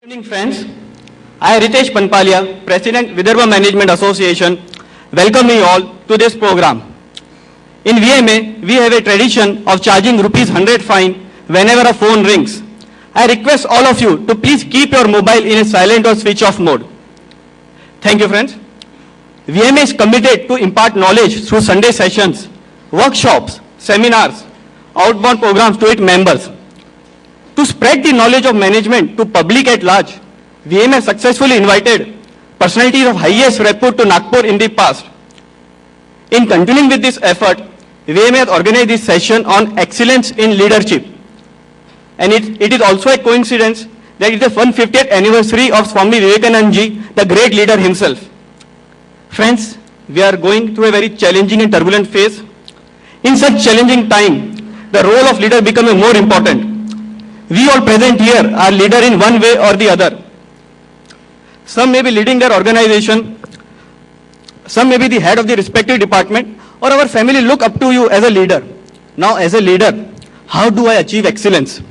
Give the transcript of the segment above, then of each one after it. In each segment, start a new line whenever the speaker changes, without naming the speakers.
Good evening, friends. I, Ritesh Panpalia, President, Vidarbha Management Association, welcome you all to this program. In VMA, we have a tradition of charging ₹100 fine whenever a phone rings. I request all of you to please keep your mobile in a silent or switch off mode. Thank you, friends. VMA is committed to impart knowledge through Sunday sessions, workshops, seminars, outbound programs to its members. To spread the knowledge of management to public at large, VMA has successfully invited personalities of highest repute to Nagpur in the past. In continuing with this effort, VMA has organized this session on excellence in leadership. And it is also a coincidence that it is the 150th anniversary of Swami Vivekananda ji, the great leader himself. Friends, we are going through a very challenging and turbulent phase. In such challenging time, the role of leader becomes more important. We all present here are leader in one way or the other. Some may be leading their organization, some may be the head of the respective department, or our family look up to you as a leader. Now, as a leader, how do I achieve excellence?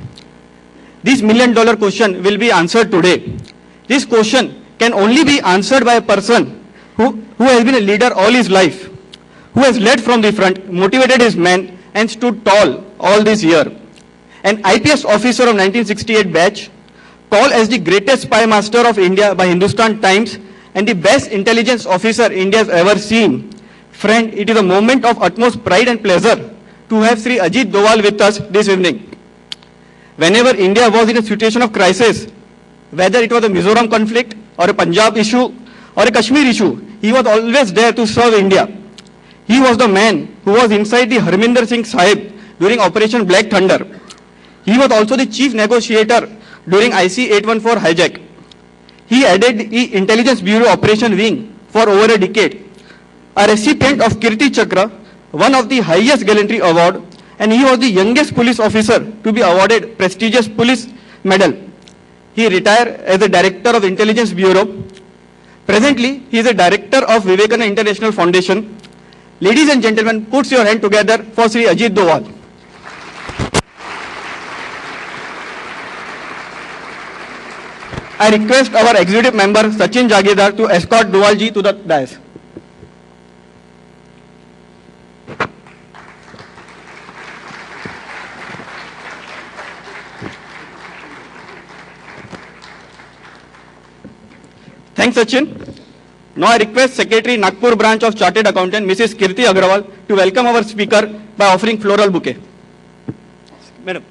This $1 million question will be answered today. This question can only be answered by a person who has been a leader all his life, who has led from the front, motivated his men, and stood tall all this year. An IPS officer of 1968 batch, called as the greatest spy master of India by Hindustan Times and the best intelligence officer India has ever seen. Friend, it is a moment of utmost pride and pleasure to have Sri Ajit Doval with us this evening. Whenever India was in a situation of crisis, whether it was a Mizoram conflict or a Punjab issue or a Kashmir issue, he was always there to serve India. He was the man who was inside the Harminder Singh Sahib during Operation Black Thunder. He was also the chief negotiator during IC 814 hijack. He headed the Intelligence Bureau Operation Wing for over a decade. A recipient of Kirti Chakra, one of the highest gallantry award, and he was the youngest police officer to be awarded prestigious police medal. He retired as the director of Intelligence Bureau. Presently, he is a director of Vivekananda International Foundation. Ladies and gentlemen, put your hand together for Sri Ajit Doval. I request our executive member Sachin Jagidar to escort Doval ji to the dais. Thanks, Sachin. Now I request Secretary Nagpur branch of Chartered Accountant Mrs. Kirti Agrawal to welcome our speaker by offering floral bouquet. Madam.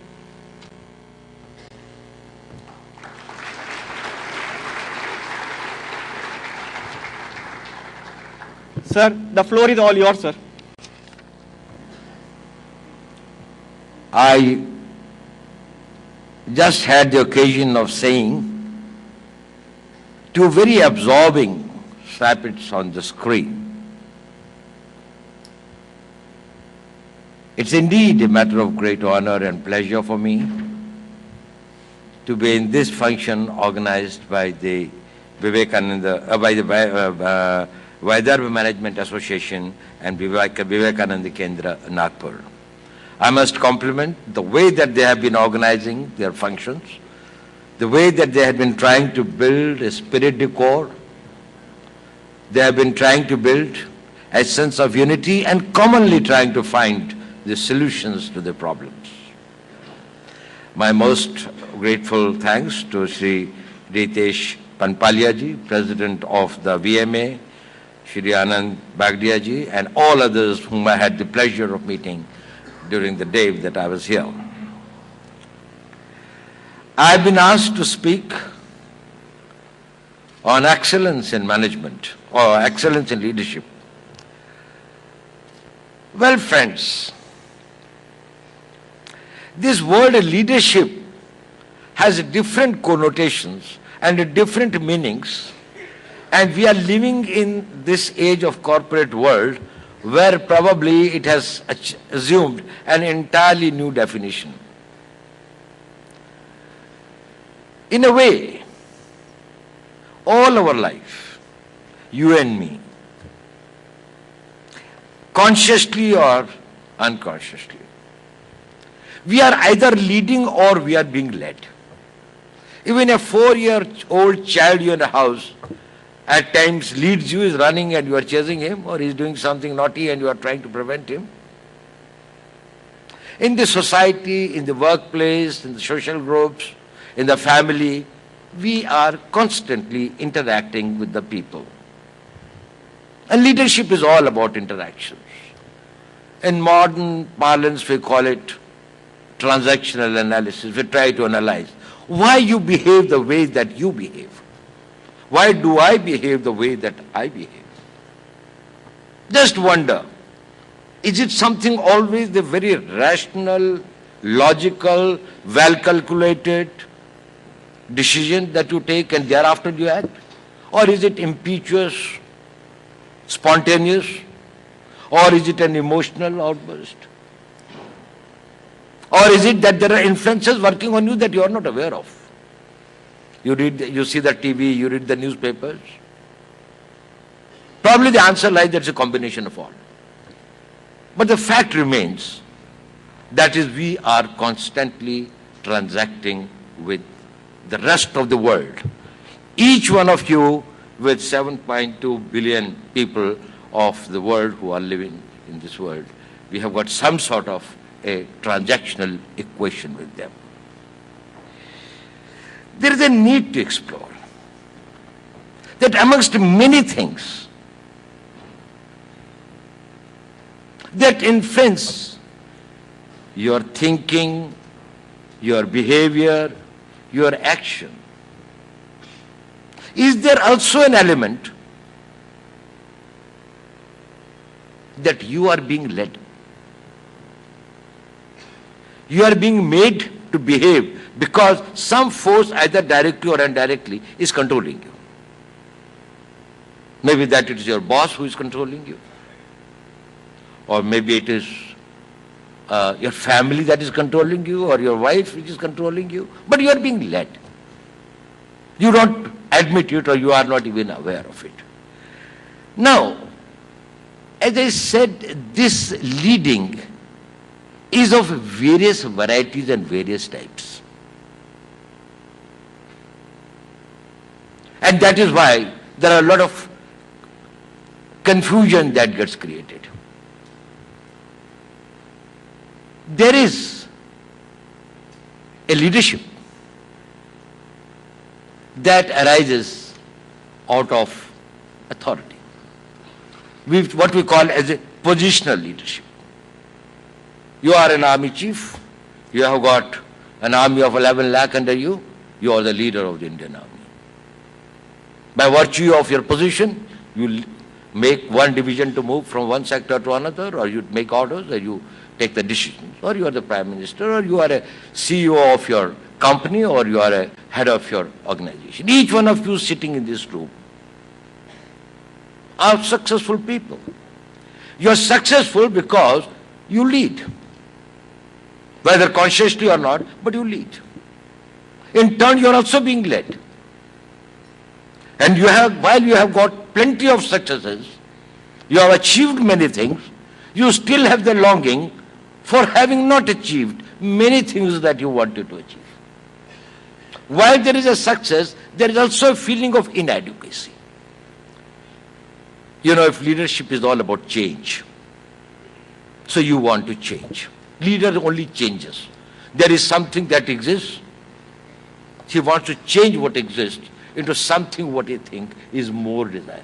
Sir, the floor is all yours, sir.
I just had the occasion of saying two very absorbing snippets on the screen. It's indeed a matter of great honor and pleasure for me to be in this function organized by the Vivekananda, Vidarbha Management Association and Vivekananda Kendra, Nagpur. I must compliment the way that they have been organizing their functions, the way that they have been trying to build a spirit de corps. They have been trying to build a sense of unity and commonly trying to find the solutions to the problems. My most grateful thanks to Sri Ritesh Panpalia ji, President of the VMA, Shri Anand Bagdia ji, and all others whom I had the pleasure of meeting during the day that I was here. I have been asked to speak on excellence in management or excellence in leadership. Well, friends, this word leadership has different connotations and different meanings. And we are living in this age of corporate world where probably it has assumed an entirely new definition. In a way, all our life, you and me, consciously or unconsciously, we are either leading or we are being led. Even a 4-year-old child you in a house at times leads you, is running and you are chasing him, or is doing something naughty and you are trying to prevent him. In the society, in the workplace, in the social groups, in the family, we are constantly interacting with the people. And leadership is all about interactions. In modern parlance, we call it transactional analysis. We try to analyze why you behave the way that you behave. Why do I behave the way that I behave? Just wonder, is it something always the very rational, logical, well-calculated decision that you take and thereafter you act? Or is it impetuous, spontaneous? Or is it an emotional outburst? Or is it that there are influences working on you that you are not aware of? You see the TV, you read the newspapers. Probably the answer lies that it's a combination of all. But the fact remains, that is, we are constantly transacting with the rest of the world. Each one of you with 7.2 billion people of the world who are living in this world, we have got some sort of a transactional equation with them. There is a need to explore that amongst many things that influence your thinking, your behavior, your action, is there also an element that you are being led? You are being made to behave because some force, either directly or indirectly, is controlling you. Maybe that it is your boss who is controlling you. Or maybe it is your family that is controlling you, or your wife which is controlling you. But you are being led. You don't admit it, or you are not even aware of it. Now, as I said, this leading is of various varieties and various types. And that is why there are a lot of confusion that gets created. There is a leadership that arises out of authority. What we call as a positional leadership. You are an army chief, you have got an army of 11 lakh under you, you are the leader of the Indian Army. By virtue of your position, you make one division to move from one sector to another, or you make orders, or you take the decisions, or you are the Prime Minister, or you are a CEO of your company, or you are a head of your organization. Each one of you sitting in this room are successful people. You are successful because you lead. Whether consciously or not, but you lead. In turn, you are also being led. And you have, while you have got plenty of successes, you have achieved many things, you still have the longing for having not achieved many things that you wanted to achieve. While there is a success, there is also a feeling of inadequacy. You know, if leadership is all about change, so you want to change. Leader only changes. There is something that exists. He wants to change what exists into something what he thinks is more desirable.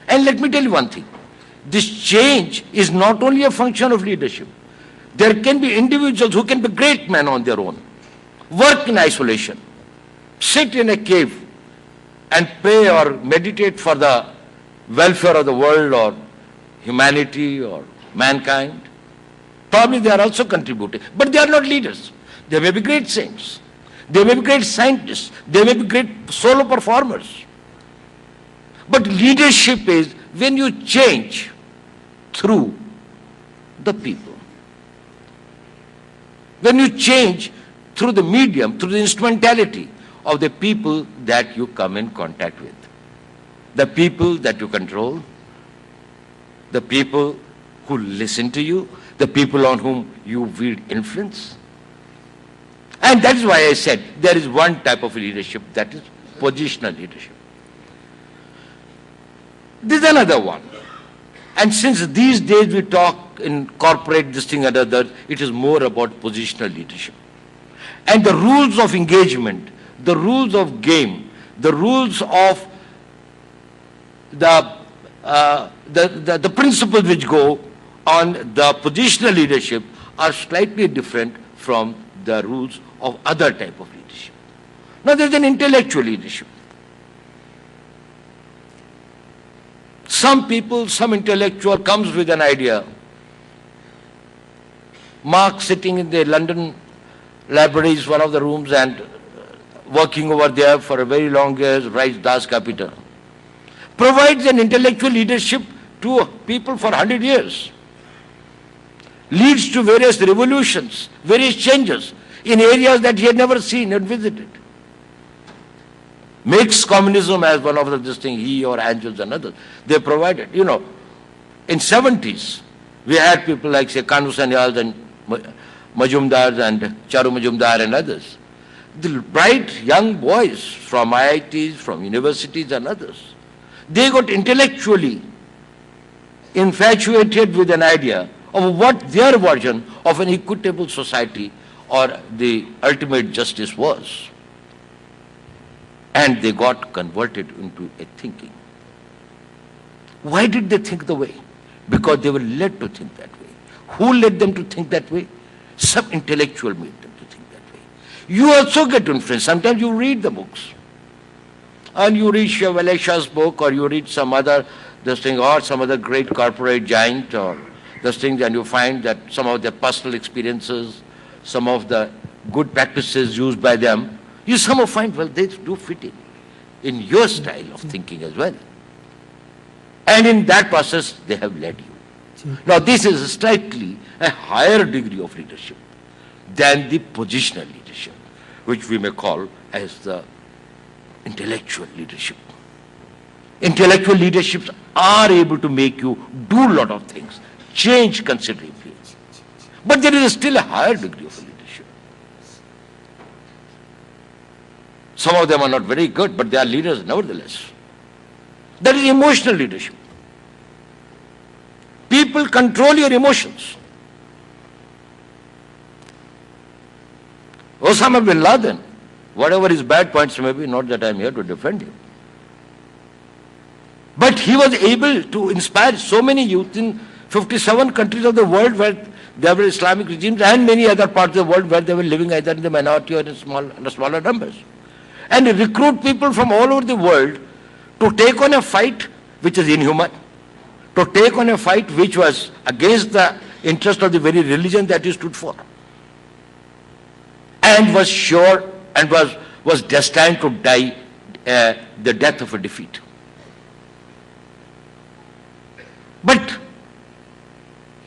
And let me tell you one thing. This change is not only a function of leadership. There can be individuals who can be great men on their own, work in isolation, sit in a cave and pray or meditate for the welfare of the world or humanity or mankind. Probably they are also contributing, but they are not leaders. They may be great saints. They may be great scientists. They may be great solo performers. But leadership is when you change through the people. When you change through the medium, through the instrumentality of the people that you come in contact with. The people that you control, the people who listen to you, the people on whom you wield influence. And that is why I said there is one type of leadership, that is positional leadership. This is another one. And since these days we talk in corporate this thing and others, it is more about positional leadership. And the rules of engagement, the rules of game, the rules of the principles which go on the positional leadership are slightly different from the rules of other type of leadership. Now there is an intellectual leadership. Some people, some intellectual comes with an idea. Marx sitting in the London libraries, one of the rooms, and working over there for a very long years, writes Das Kapital. Provides an intellectual leadership to people for 100 years. Leads to various revolutions, various changes in areas that he had never seen and visited. Makes communism as one of the this thing, he or Angels and others. They provided, you know, in 70s, we had people like, say, Kanu Sanyal and Majumdar and Charu Majumdar and others. The bright young boys from IITs, from universities and others. They got intellectually infatuated with an idea of what their version of an equitable society or the ultimate justice was. And they got converted into a thinking. Why did they think the way? Because they were led to think that way. Who led them to think that way? Some intellectual made them to think that way. You also get influenced. Sometimes you read the books. And you read Valesha's book, or you read some other this thing, or some other great corporate giant, or this thing, and you find that some of their personal experiences, some of the good practices used by them, you somehow find, well, they do fit in your style of thinking as well. And in that process, they have led you. Now, this is slightly a higher degree of leadership than the positional leadership, which we may call as the intellectual leadership. Intellectual leaderships are able to make you do a lot of things, change considerably. But there is still a higher degree of leadership. Some of them are not very good, but they are leaders nevertheless. That is emotional leadership. People control your emotions. Osama bin Laden, whatever his bad points may be, not that I am here to defend him, but he was able to inspire so many youth in 57 countries of the world where there were Islamic regimes, and many other parts of the world where they were living either in the minority or in smaller numbers. And recruit people from all over the world to take on a fight which is inhuman, to take on a fight which was against the interest of the very religion that he stood for, and was sure and was destined to die the death of a defeat. But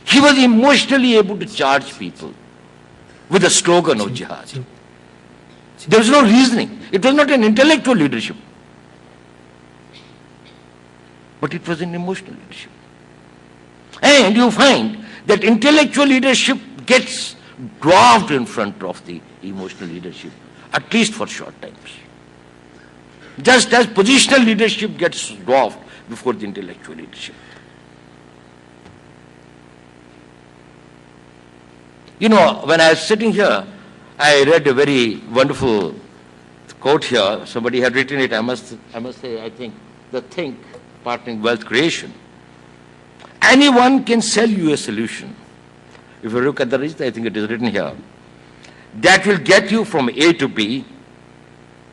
he was emotionally able to charge people with the slogan of jihad. There was no reasoning. It was not an intellectual leadership, but it was an emotional leadership. And you find that intellectual leadership gets dwarfed in front of the emotional leadership, at least for short times. Just as positional leadership gets dwarfed before the intellectual leadership. You know, when I was sitting here, I read a very wonderful quote here. Somebody had written it. I must say, I think, the Think, Partnering Wealth Creation. Anyone can sell you a solution. If you look at the list, I think it is written here. That will get you from A to B,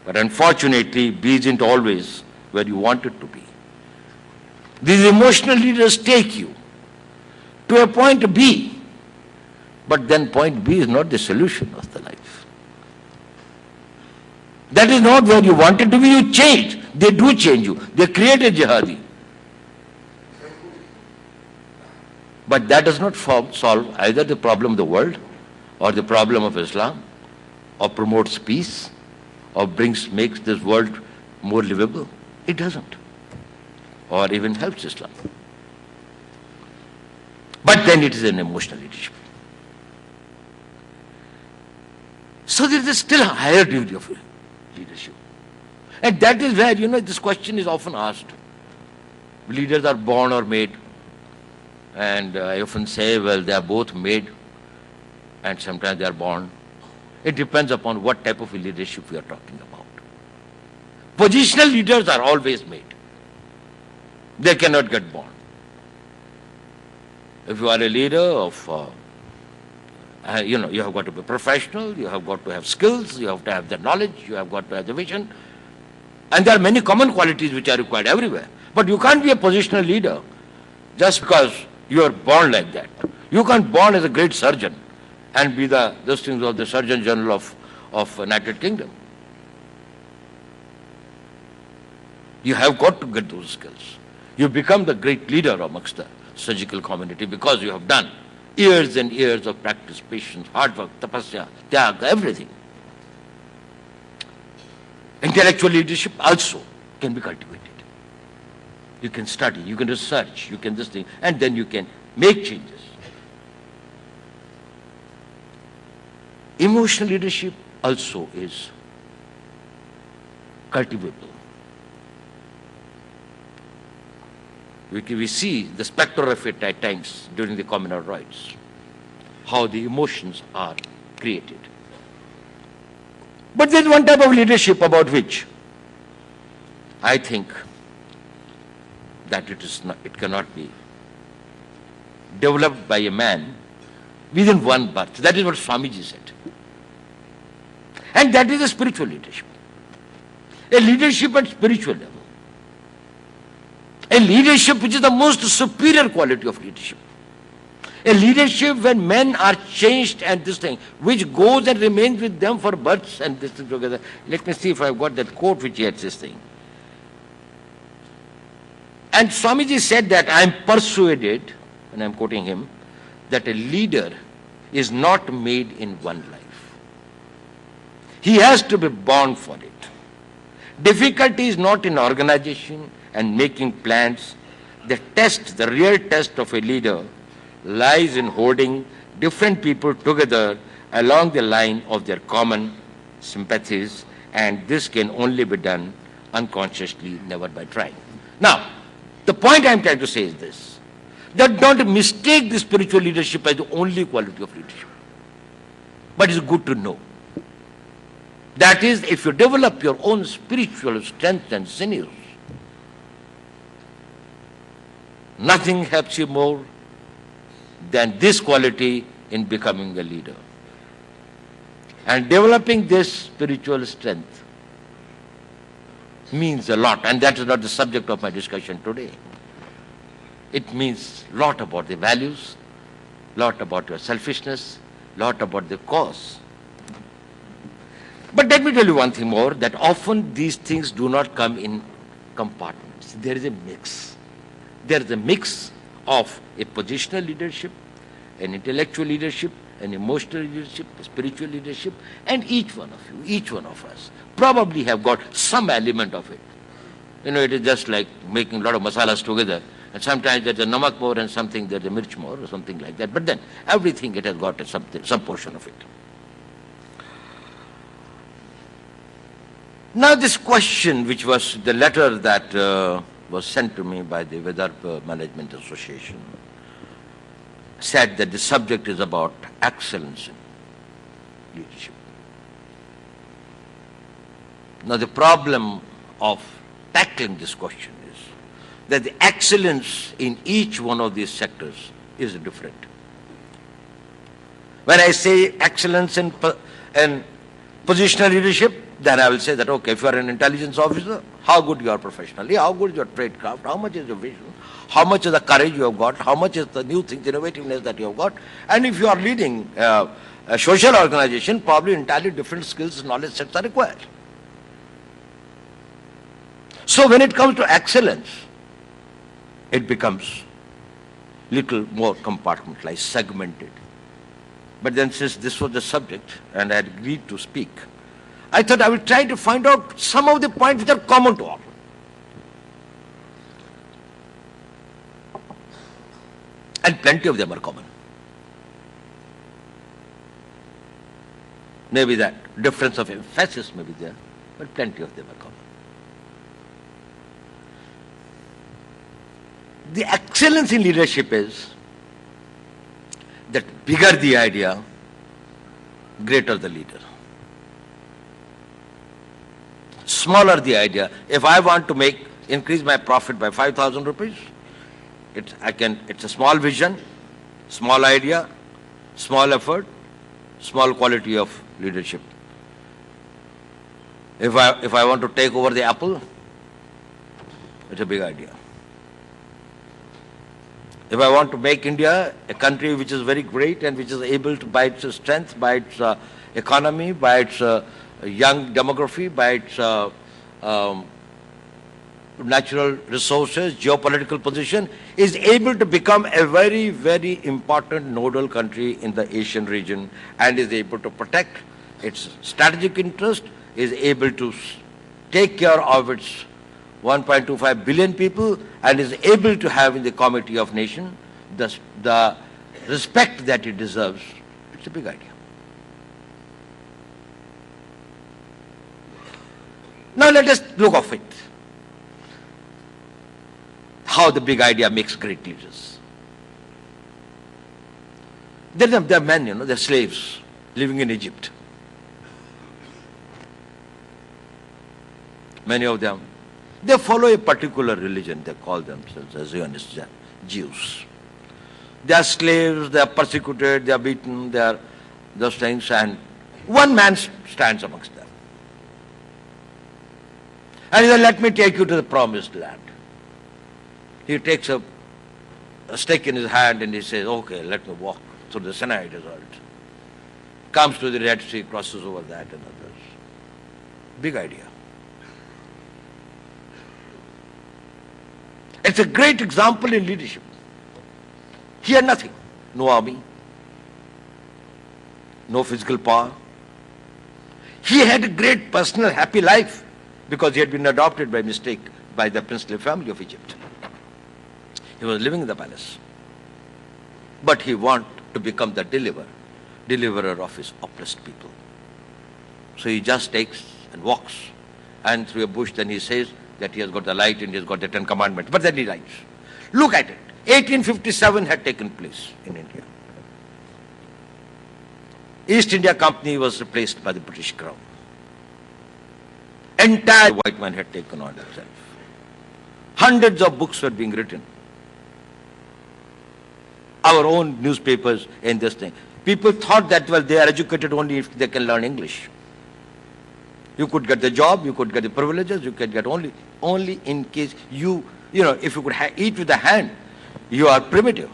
but unfortunately, B isn't always where you want it to be. These emotional leaders take you to a point B, but then point B is not the solution of the life. That is not where you want it to be. You change. They do change you. They create a jihadi. But that does not solve either the problem of the world or the problem of Islam, or promotes peace, or makes this world more livable. It doesn't. Or even helps Islam. But then it is an emotional leadership. So there is still a higher degree of leadership. And that is where, this question is often asked. Leaders are born or made. And I often say, well, they are both made and sometimes they are born. It depends upon what type of leadership we are talking about. Positional leaders are always made. They cannot get born. If you are a leader of, you have got to be professional, you have got to have skills, you have to have the knowledge, you have got to have the vision. And there are many common qualities which are required everywhere. But you can't be a positional leader just because you are born like that. You can't born as a great surgeon and be those things of the Surgeon General of United Kingdom. You have got to get those skills. You become the great leader amongst the surgical community because you have done years and years of practice, patience, hard work, tapasya, tyaga, everything. Intellectual leadership also can be cultivated. You can study, you can research, you can this thing, and then you can make changes. Emotional leadership also is cultivable. We see the spectre of it at times during the communal rites, how the emotions are created. But there is one type of leadership about which I think that it cannot be developed by a man within one birth. That is what Swamiji said. And that is a spiritual leadership. A leadership at spiritual level. A leadership which is the most superior quality of leadership. A leadership when men are changed and this thing, which goes and remains with them for births and this thing together. Let me see if I've got that quote which he had this thing. And Swamiji said that I am persuaded, and I am quoting him, that a leader is not made in one life. He has to be born for it. Difficulty is not in organization and making plans. The real test of a leader lies in holding different people together along the line of their common sympathies, and this can only be done unconsciously, never by trying. Now, the point I am trying to say is this, that don't mistake the spiritual leadership as the only quality of leadership. But it's good to know. That is, if you develop your own spiritual strength and sinews, nothing helps you more than this quality in becoming a leader. And developing this spiritual strength means a lot, and that is not the subject of my discussion today. It means a lot about the values, a lot about your selfishness, a lot about the cause. But let me tell you one thing more, that often these things do not come in compartments. There is a mix. There is a mix of a positional leadership, an intellectual leadership, an emotional leadership, a spiritual leadership, and each one of you, each one of us probably have got some element of it. It is just like making a lot of masalas together, and sometimes there's a namak more and something there's a mirch more or something like that. But then everything it has got some portion of it. Now this question, which was the letter that was sent to me by the Vidarbha Management Association, said that the subject is about excellence in leadership. Now the problem of tackling this question is that the excellence in each one of these sectors is different. When I say excellence in positional leadership, then I will say that, okay, if you are an intelligence officer, how good you are professionally, how good is your tradecraft, how much is your vision, how much is the courage you have got, how much is the new things, innovativeness that you have got. And if you are leading a social organization, probably entirely different skills and knowledge sets are required. So when it comes to excellence, it becomes little more compartmentalized, segmented. But then since this was the subject and I had agreed to speak, I thought I would try to find out some of the points which are common to all. And plenty of them are common. Maybe that difference of emphasis may be there, but plenty of them are common. The excellence in leadership is that bigger the idea, greater the leader. Smaller the idea. If I want to increase my profit by 5,000 rupees, it's a small vision, small idea, small effort, small quality of leadership. If I want to take over the apple, it's a big idea. If I want to make India a country which is very great and which is able to, by its strength, by its economy, by its young demography, by its natural resources, geopolitical position, is able to become a very, very important nodal country in the Asian region and is able to protect its strategic interest, is able to take care of its 1.25 billion people and is able to have in the Committee of Nations the respect that it deserves, it's a big idea. Now let us look of it. How the big idea makes great leaders. There are men, they're slaves living in Egypt. Many of them, they follow a particular religion. They call themselves as Zionist Jews. They are slaves, they are persecuted, they are beaten, they are those things, and one man stands amongst them. And he says, let me take you to the promised land. He takes a stick in his hand and he says, okay, let me walk through the Sinai desert. Comes to the Red Sea, crosses over that and others. Big idea. It's a great example in leadership. He had nothing. No army. No physical power. He had a great personal happy life because he had been adopted by mistake by the princely family of Egypt. He was living in the palace. But he wanted to become the deliverer of his oppressed people. So he just takes and walks and through a bush then he says that he has got the light and he has got the 10 commandments. But then he writes, look at it. 1857 had taken place in India. East India Company was replaced by the British Crown. Entire white man had taken on himself. Hundreds of books were being written. Our own newspapers in this thing. People thought that, well, they are educated only if they can learn English. You could get the job, you could get the privileges, you could get only in case if you could eat with the hand, you are primitive.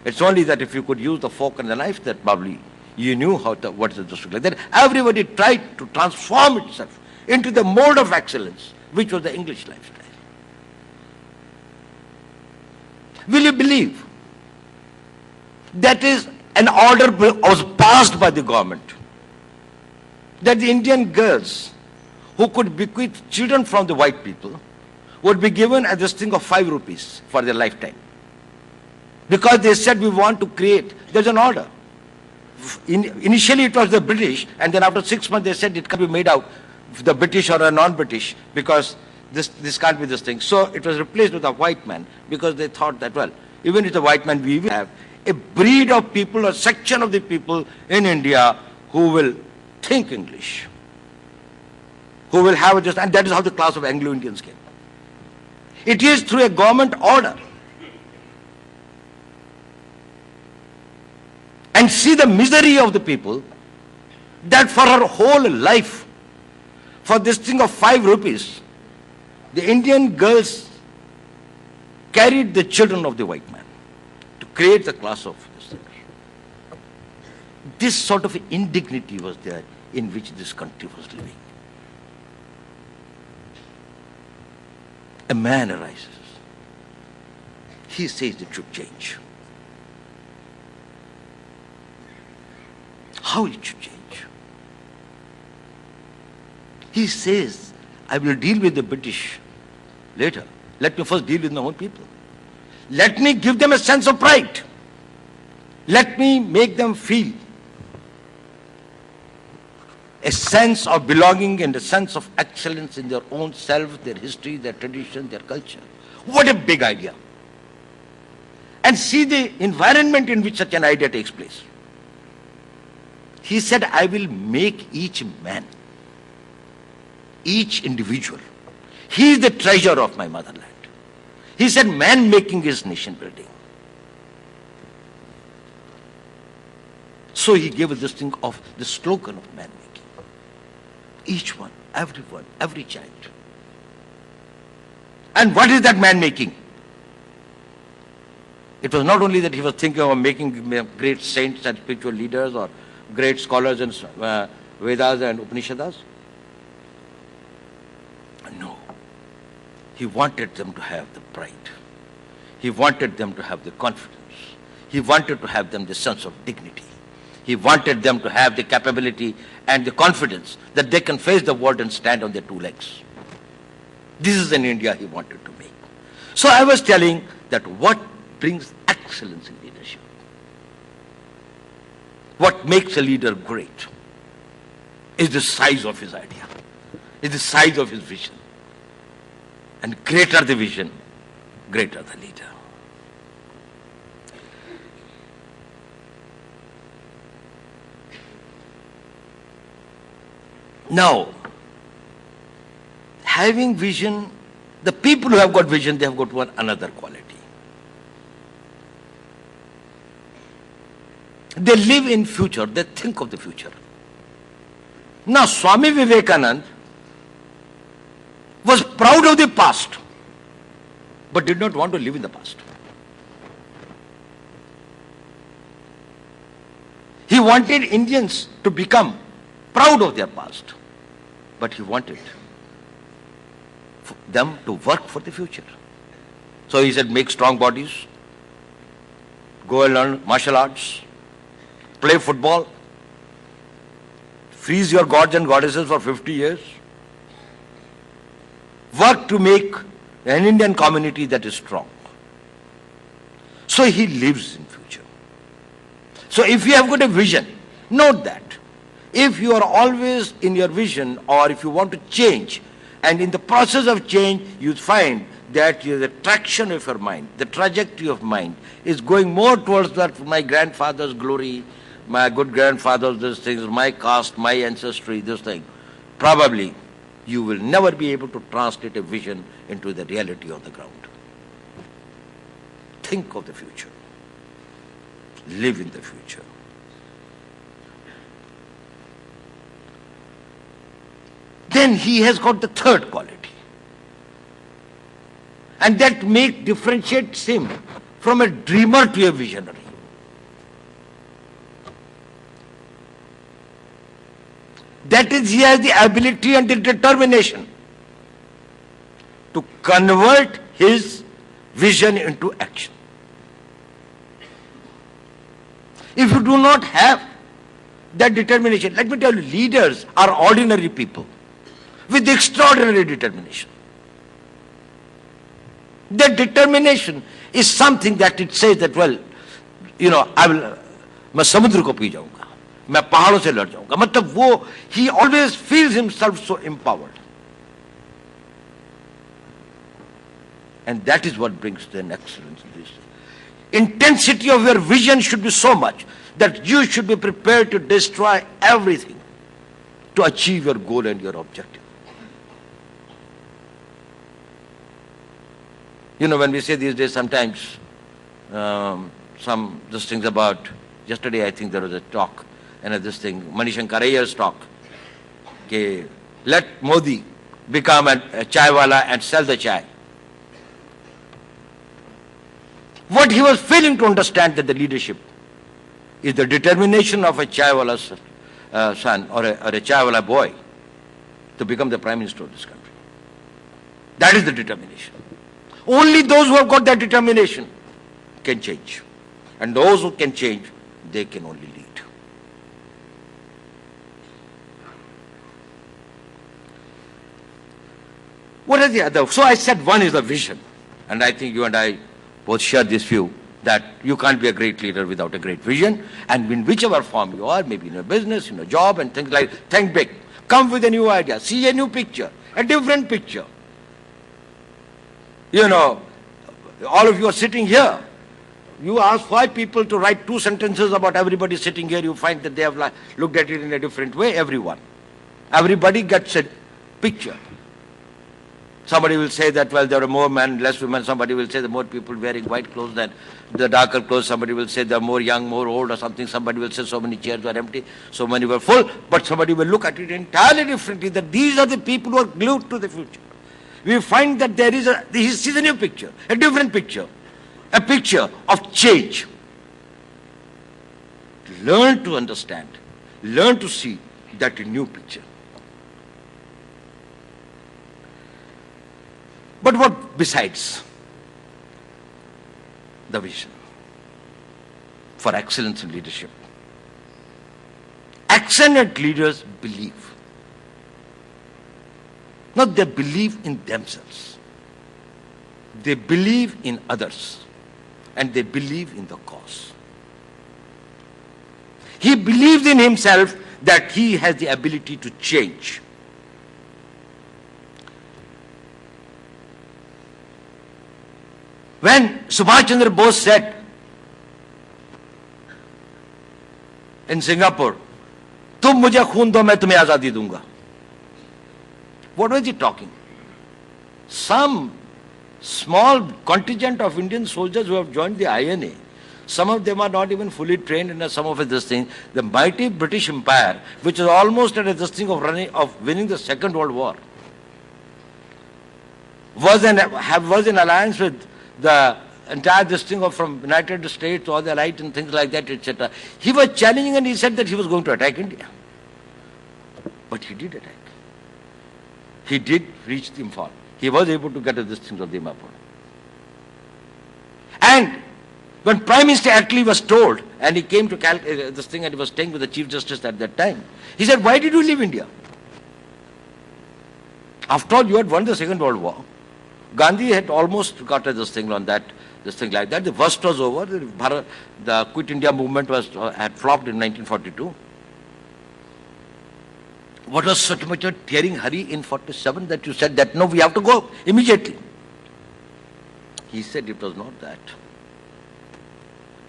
It's only that if you could use the fork and the knife that probably you knew what is the district like. Then everybody tried to transform itself into the mode of excellence, which was the English lifestyle. Will you believe that is an order was passed by the government that the Indian girls who could bequeath children from the white people would be given a this thing of 5 rupees for their lifetime. Because they said we want to create, there's an order. Initially it was the British, and then after 6 months they said it can be made out the British or a non-British because this can't be this thing. So it was replaced with a white man because they thought that, well, even if the white man, we will have a breed of people, a section of the people in India who will think English, who will have just, and that is how the class of Anglo-Indians came. It is through a government order. And see the misery of the people that for her whole life, for this thing of 5 rupees, the Indian girls carried the children of the white man to create the class of this thing. This sort of indignity was there in which this country was living. A man arises. He says it should change. How it should change? He says, I will deal with the British later. Let me first deal with my own people. Let me give them a sense of pride. Let me make them feel a sense of belonging and a sense of excellence in their own self, their history, their tradition, their culture. What a big idea. And see the environment in which such an idea takes place. He said, I will make each man, each individual. He is the treasure of my motherland. He said, man making is nation building. So he gave us this thing of the slogan of man making. Each one, everyone, every child. And what is that man making? It was not only that he was thinking of making great saints and spiritual leaders or great scholars in Vedas and Upanishads. No. He wanted them to have the pride. He wanted them to have the confidence. He wanted to have them the sense of dignity. He wanted them to have the capability and the confidence that they can face the world and stand on their two legs. This is an India he wanted to make. So I was telling that what brings excellence in leadership, what makes a leader great, is the size of his idea, is the size of his vision. And greater the vision, greater the leader. Now, having vision, the people who have got vision, they have got one another quality. They live in future, they think of the future. Now, Swami Vivekananda was proud of the past, but did not want to live in the past. He wanted Indians to become proud of their past, but he wanted them to work for the future. So he said, make strong bodies, go and learn martial arts, play football, freeze your gods and goddesses for 50 years, work to make an Indian community that is strong. So he lives in future. So if you have got a vision, note that. If you are always in your vision, or if you want to change, and in the process of change you find that the traction of your mind, the trajectory of mind is going more towards that my grandfather's glory, my good grandfather's these things, my caste, my ancestry, this thing, probably you will never be able to translate a vision into the reality on the ground. Think of the future. Live in the future. Then he has got the third quality. And that differentiates him from a dreamer to a visionary. That is, he has the ability and the determination to convert his vision into action. If you do not have that determination, let me tell you, leaders are ordinary people with extraordinary determination. That determination is something that it says that, well, you know, मैं समुद्र को P जाऊंगा, मैं पहाड़ों से लड़ जाऊंगा. मतलब वो, he always feels himself so empowered. And that is what brings the excellence in this. Intensity of your vision should be so much that you should be prepared to destroy everything to achieve your goal and your objective. You know, when we say these days, sometimes these things about, yesterday I think there was a talk, and this thing, Manish Shankarayya's talk, okay, let Modi become a chai wala and sell the chai. What he was failing to understand, that the leadership is the determination of a chai wala's son or a chai wala boy to become the Prime Minister of this country. That is the determination. Only those who have got that determination can change. And those who can change, they can only lead. What are the other? So I said one is the vision. And I think you and I both share this view. that you can't be a great leader without a great vision, and in whichever form you are, maybe in a business, in a job, and things like that, think big. Come with a new idea, see a new picture, a different picture. You know, all of you are sitting here. You ask 5 people to write 2 sentences about everybody sitting here, you find that they have looked at it in a different way, everyone. Everybody gets a picture. Somebody will say that, well, there are more men, less women. Somebody will say there are more people wearing white clothes than the darker clothes. Somebody will say there are more young, more old or something. Somebody will say so many chairs were empty, so many were full. But somebody will look at it entirely differently, that these are the people who are glued to the future. We find that this is a new picture, a different picture, a picture of change. Learn to understand, learn to see that new picture. But what besides the vision for excellence in leadership? Excellent leaders believe. Not they believe in themselves. They believe in others. And they believe in the cause. He believes in himself that he has the ability to change. When Subhash Chandra Bose said in Singapore, "Tum mujhe khoon do, main tumhe azadi dunga." What was he talking? Some small contingent of Indian soldiers who have joined the INA, some of them are not even fully trained in some of this thing. The mighty British Empire, which is almost at this thing of winning the Second World War, was in alliance with the entire this thing from United States, all the right and things like that, etc. He was challenging and he said that he was going to attack India. But he did attack. He did reach the Imphal. He was able to get this thing of the Dimapur. And when Prime Minister Attlee was told, and he came to this thing and he was staying with the Chief Justice at that time, he said, "Why did you leave India? After all, you had won the Second World War. Gandhi had almost got this thing on that, this thing like that. The worst was over. The Quit India movement had flopped in 1942. What was such much a tearing hurry in 47 that you said that, no, we have to go immediately?" He said it was not that.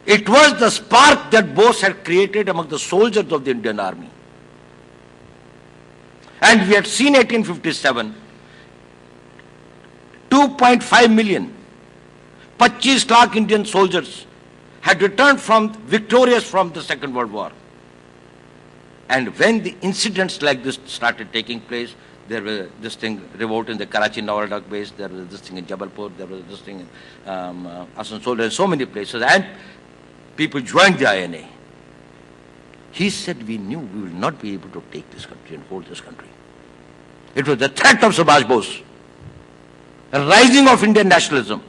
It was the spark that Bose had created among the soldiers of the Indian Army. And we had seen 1857, 2.5 million, 25 lakh Indian soldiers had returned victorious from the Second World War. And when the incidents like this started taking place, there was this thing, revolt in the Karachi Navaldak base, there was this thing in Jabalpur, there was this thing in Asansol, and so many places, and people joined the INA. He said, we knew we will not be able to take this country and hold this country. It was the threat of Subhash Bose, a rising of Indian nationalism,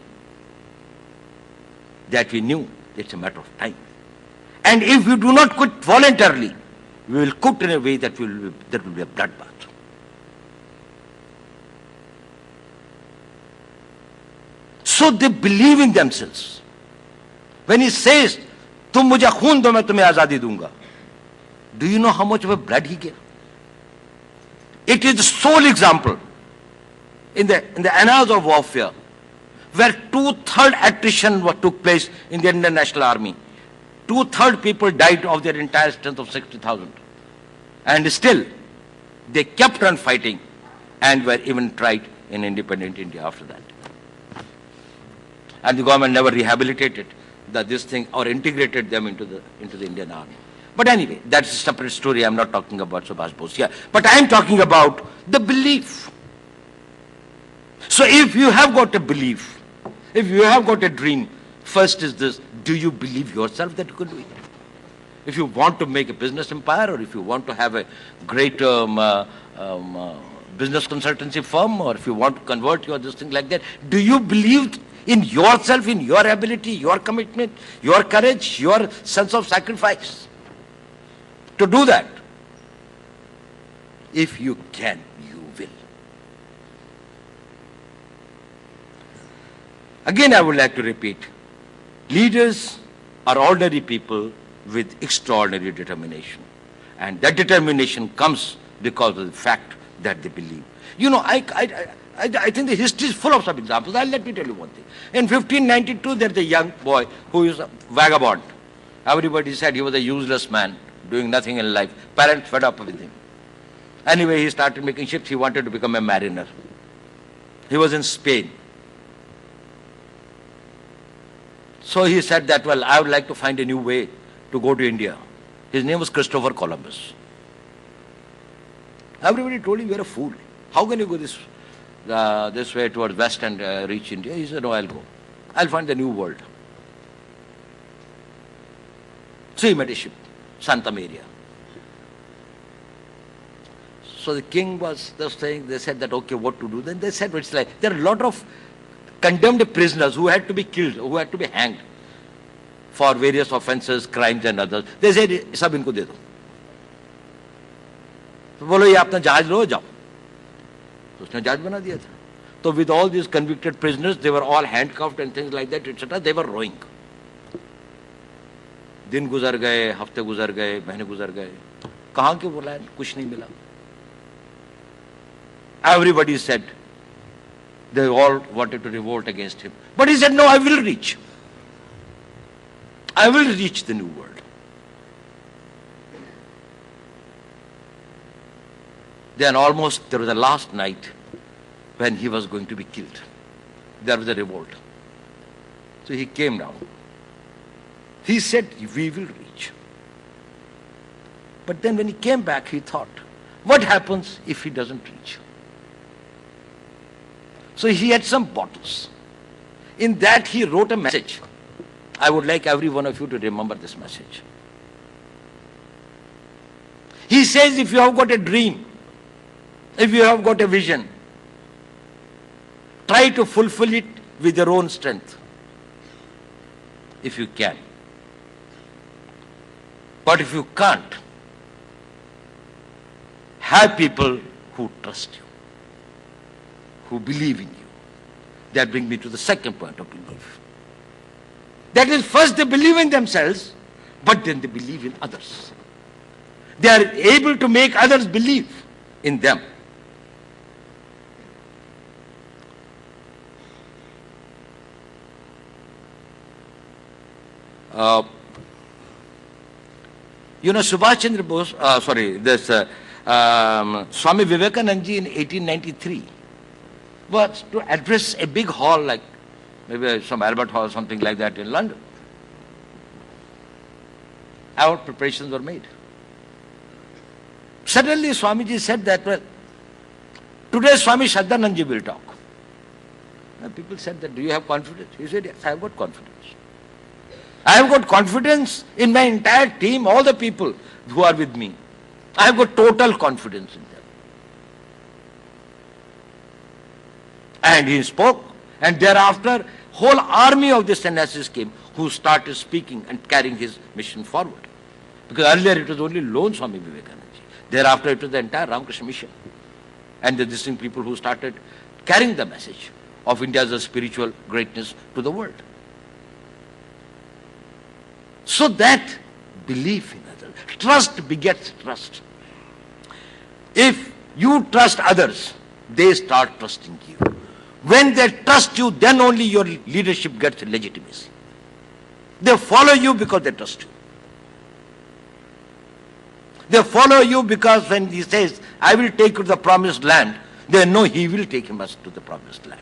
that we knew it's a matter of time. And if we do not quit voluntarily, we will quit in a way that will be a bloodbath. So they believe in themselves. When he says, "Tum mujhe khoon do, main tumhe azadi dunga," do you know how much of a blood he gave? It is the sole example in the annals of warfare where 2/3 attrition took place in the Indian National Army. 2/3 people died of their entire strength of 60,000. And still, they kept on fighting and were even tried in independent India after that. And the government never rehabilitated this thing or integrated them into the Indian Army. But anyway, that's a separate story. I'm not talking about Subhash Bose here. But I'm talking about the belief. So if you have got a belief, if you have got a dream, first is this: do you believe yourself that you can do it? If you want to make a business empire, or if you want to have a great business consultancy firm, or if you want to convert this thing like that, do you believe in yourself, in your ability, your commitment, your courage, your sense of sacrifice to do that? If you can, you will. Again, I would like to repeat Leaders are ordinary people with extraordinary determination. And that determination comes because of the fact that they believe. You know, I think the history is full of some examples. Let me tell you one thing. In 1592, there's a young boy who is a vagabond. Everybody said he was a useless man, doing nothing in life. Parents fed up with him. Anyway, he started making ships. He wanted to become a mariner. He was in Spain. So he said that, well, I would like to find a new way to go to India. His name was Christopher Columbus. Everybody told him, you're a fool. How can you go this way towards west and reach India? He said, no, I'll go. I'll find the new world. So he met a ship, Santa Maria. So the king was just saying, they said that, okay, what to do? Then they said, it's like, there are a lot of condemned prisoners who had to be killed, who had to be hanged for various offenses, crimes and others. They said, sab inko de do. तो बोलो ये अपना जहाज लो जाओ तो उसने जहाज बना दिया था तो with all these convicted prisoners they were all handcuffed and things like that etc. they were rowing दिन गुजर गए हफ्ते गुजर गए महीने गुजर गए कहाँ के बोला कुछ नहीं मिला everybody said they all wanted to revolt against him but he said no I will reach the new world. Then almost there was a last night when he was going to be killed. There was a revolt. So he came down. He said, we will reach. But then when he came back, he thought, what happens if he doesn't reach? So he had some bottles. In that he wrote a message. I would like every one of you to remember this message. He says, if you have got a dream, if you have got a vision, try to fulfill it with your own strength, if you can. But if you can't, have people who trust you, who believe in you. That brings me to the second point of belief. That is, first they believe in themselves, but then they believe in others. They are able to make others believe in them. You know, Subhash Chandra Bose, Swami Vivekananda ji in 1893 was to address a big hall like maybe some Albert Hall or something like that in London. Our preparations were made. Suddenly Swamiji said that, well, today Swami Shraddhanand ji will talk. And people said that, do you have confidence? He said, yes, I have got confidence. I have got confidence in my entire team, all the people who are with me. I have got total confidence in them. And he spoke, and thereafter, whole army of the sannyasis came who started speaking and carrying his mission forward. Because earlier it was only lone Swami Vivekananda. Thereafter it was the entire Ramakrishna mission. And the distinct people who started carrying the message of India's spiritual greatness to the world. So that belief in others, trust begets trust. If you trust others, they start trusting you. When they trust you, then only your leadership gets legitimacy. They follow you because they trust you. They follow you because when he says, I will take you to the promised land, they know he will take him us to the promised land.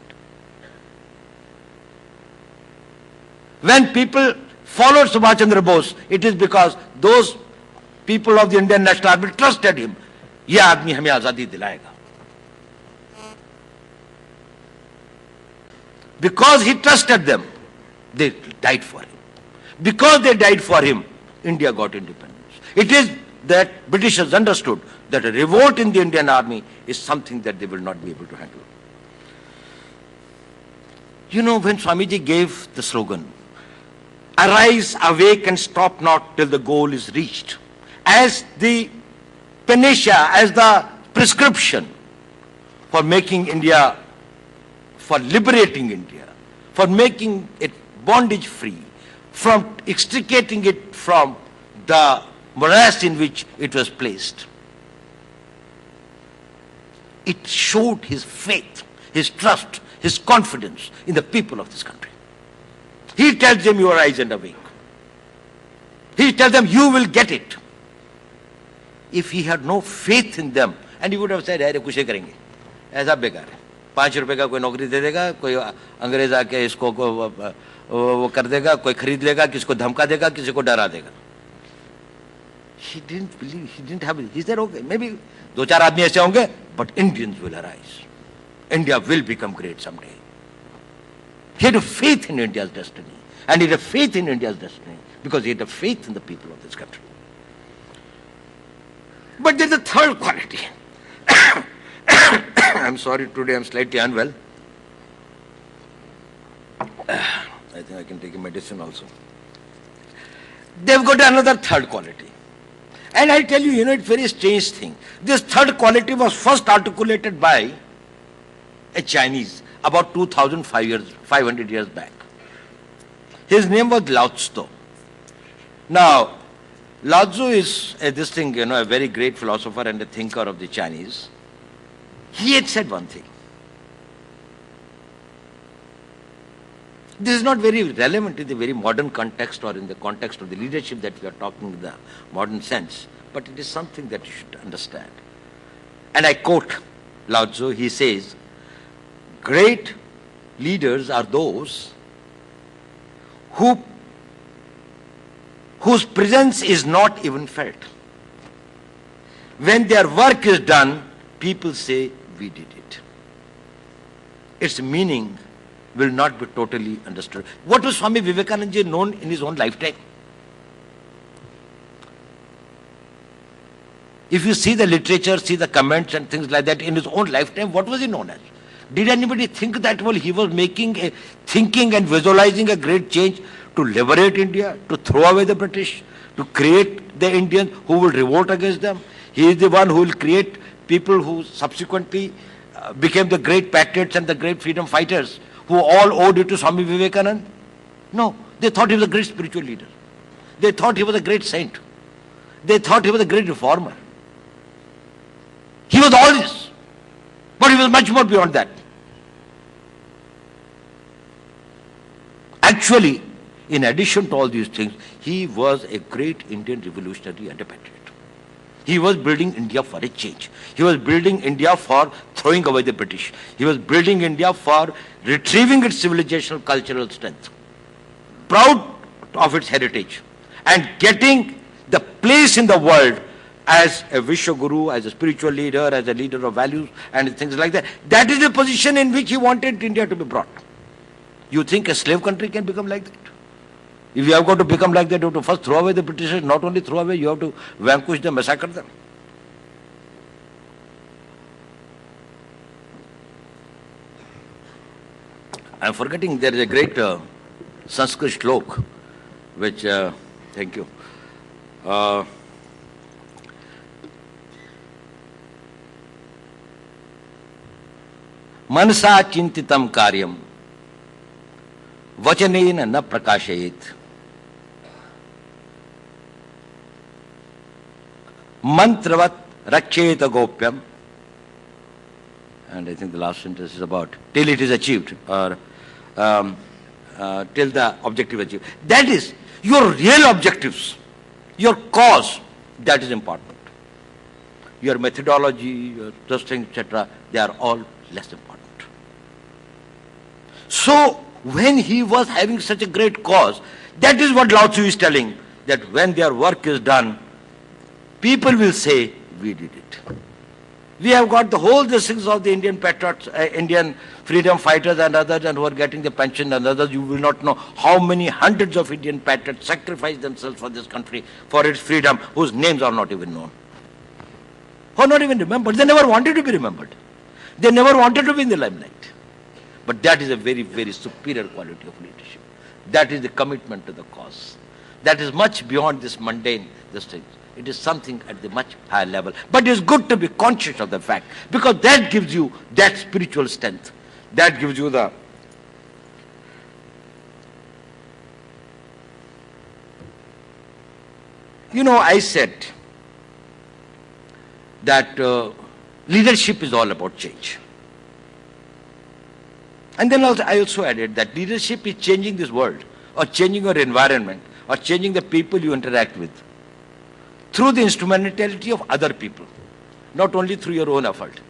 When people followed Subhash Chandra Bose, it is because those people of the Indian National Army trusted him. ये आदमी हमें आजादी दिलाएगा. Because he trusted them, they died for him. Because they died for him, India got independence. It is that Britishers understood that a revolt in the Indian Army is something that they will not be able to handle. You know, when Swamiji gave the slogan, arise, awake and stop not till the goal is reached, as the panacea, as the prescription for making India, for liberating India, for making it bondage free, from extricating it from the morass in which it was placed. It showed his faith, his trust, his confidence in the people of this country. He tells them, you are rise and awake. He tells them, you will get it. If he had no faith in them, and he would have said, अरे कुछ ही करेंगे, ऐसा बेकार है, 5 रुपए का कोई नौकरी दे देगा, कोई अंग्रेज आके इसको वो कर देगा, कोई खरीद लेगा, किसको धमका देगा, किसी को डरा देगा. He didn't believe, he didn't have it. He said, okay, maybe 2-4 आदमी ऐसे होंगे, but Indians will arise. India will become great someday. He had a faith in India's destiny. And he had a faith in India's destiny because he had a faith in the people of this country. But there's a third quality. I'm sorry, today I'm slightly unwell. I think I can take a medicine also. They've got another third quality. And I'll tell you, it's a very strange thing. This third quality was first articulated by a Chinese about 500 years back. His name was Lao Tzu. Now, Lao Tzu is a very great philosopher and a thinker of the Chinese. He had said one thing. This is not very relevant in the very modern context or in the context of the leadership that we are talking in the modern sense, but it is something that you should understand. And I quote Lao Tzu, he says, great leaders are those whose presence is not even felt. When their work is done, people say, we did it. Its meaning will not be totally understood. What was Swami Vivekananda known in his own lifetime? If you see the literature, see the comments and things like that, in his own lifetime, what was he known as? Did anybody think that, well, he was thinking and visualizing a great change to liberate India, to throw away the British, to create the Indians who will revolt against them? He is the one who will create people who subsequently became the great patriots and the great freedom fighters, who all owed it to Swami Vivekananda? No, they thought he was a great spiritual leader. They thought he was a great saint. They thought he was a great reformer. He was all this, but he was much more beyond that. Actually, in addition to all these things, he was a great Indian revolutionary and a patriot. He was building India for a change. He was building India for throwing away the British. He was building India for retrieving its civilizational cultural strength, proud of its heritage, and getting the place in the world as a Vishwaguru, as a spiritual leader, as a leader of values and things like that. That is the position in which he wanted India to be brought. You think a slave country can become like that? If you have got to become like that, you have to first throw away the Britishers. Not only throw away, you have to vanquish them, massacre them. I'm forgetting, there is a great Sanskrit shlok, which, thank you. Manasa chintitam karyam vachanena na prakashayet mantravat raksheta gopyam. And I think the last sentence is about till it is achieved, or till the objective is achieved. That is your real objectives, your cause, that is important. Your methodology, your those things, etc., they are all less important. So, when he was having such a great cause, that is what Lao Tzu is telling, that when their work is done, people will say, we did it. We have got the whole things of the Indian patriots, Indian freedom fighters and others, and who are getting the pension and others. You will not know how many hundreds of Indian patriots sacrificed themselves for this country, for its freedom, whose names are not even known, who are not even remembered. They never wanted to be remembered. They never wanted to be in the limelight. But that is a very, very superior quality of leadership. That is the commitment to the cause. That is much beyond this mundane, this thing. It is something at the much higher level. But it is good to be conscious of the fact, because that gives you that spiritual strength. That gives you the You know, I said that leadership is all about change. And then also, I also added that leadership is changing this world, or changing your environment, or changing the people you interact with through the instrumentality of other people, not only through your own effort.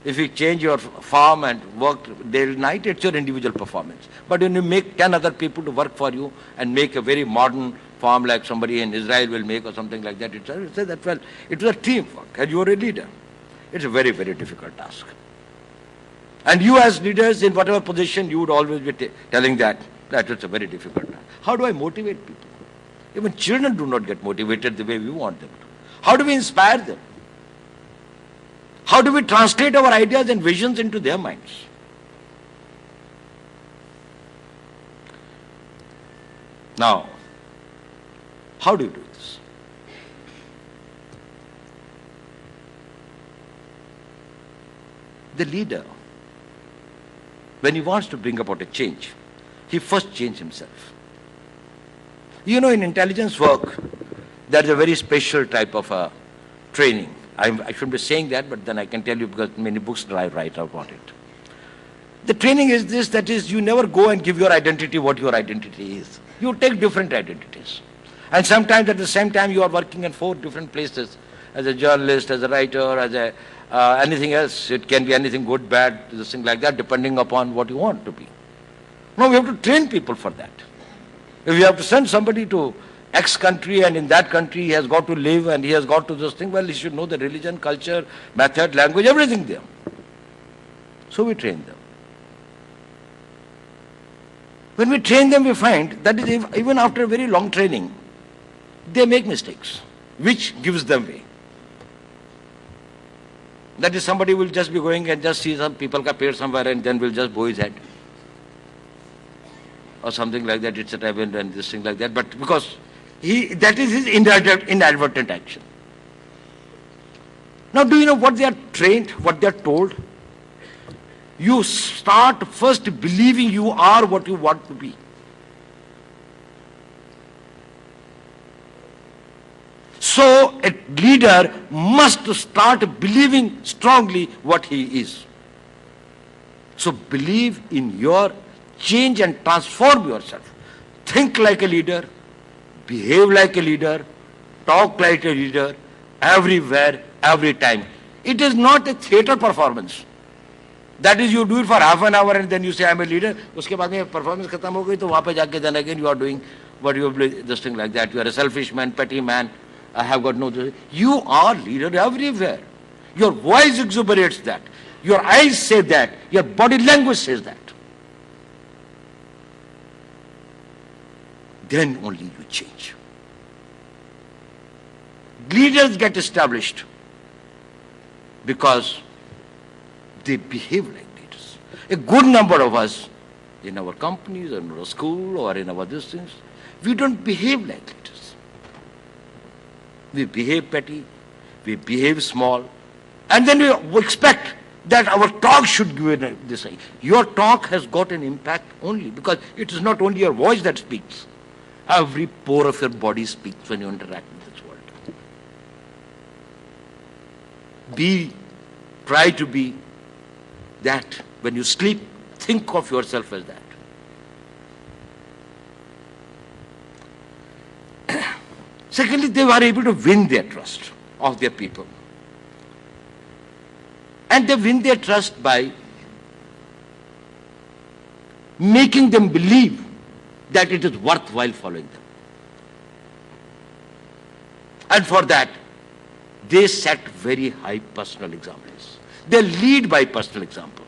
If you change your farm and work day and night, it's your individual performance. But when you make 10 other people to work for you and make a very modern farm like somebody in Israel will make or something like that, it's that, well, it was a teamwork and you are a leader. It's a very, very difficult task. And you as leaders in whatever position, you would always be telling that it's a very difficult task. How do I motivate people? Even children do not get motivated the way we want them to. How do we inspire them? How do we translate our ideas and visions into their minds? Now, how do you do this? The leader, when he wants to bring about a change, he first changes himself. You know, in intelligence work, there is a very special type of training. I shouldn't be saying that, but then I can tell you because many books I write about it. The training is this, that is, you never go and give your identity what your identity is. You take different identities. And sometimes at the same time you are working in 4 different places, as a journalist, as a writer, as a anything else. It can be anything good, bad, this thing like that, depending upon what you want to be. Now we have to train people for that. If you have to send somebody to X country and in that country he has got to live and he has got to this thing, well, he should know the religion, culture, method, language, everything there. So we train them. When we train them, we find that is even after a very long training, they make mistakes, which gives them way. That is, somebody will just be going and just see some people ka paid somewhere and then will just bow his head. Or something like that, it's a event and this thing like that, but because that is his inadvertent action. Now, do you know what they are trained, what they are told? You start first believing you are what you want to be. So, a leader must start believing strongly what he is. So, believe in your change and transform yourself. Think like a leader, behave like a leader, talk like a leader, everywhere, every time. It is not a theatre performance. That is, you do it for half an hour and then you say, I am a leader. Uske baad mein performance khatam ho gayi, to wahan pe jaake then again you are doing what you have, this thing like that. You are a selfish man, petty man. I have got no... You are leader everywhere. Your voice exuberates that. Your eyes say that. Your body language says that. Then only you change. Leaders get established because they behave like leaders. A good number of us in our companies, in our school, or in our things, we don't behave like leaders. We behave petty, we behave small, and then we expect that our talk should give this. Your talk has got an impact only because it is not only your voice that speaks. Every pore of your body speaks when you interact with this world. Try to be that. When you sleep, think of yourself as that. Secondly, they were able to win their trust of their people. And they win their trust by making them believe that it is worthwhile following them. And for that, they set very high personal examples. They lead by personal example.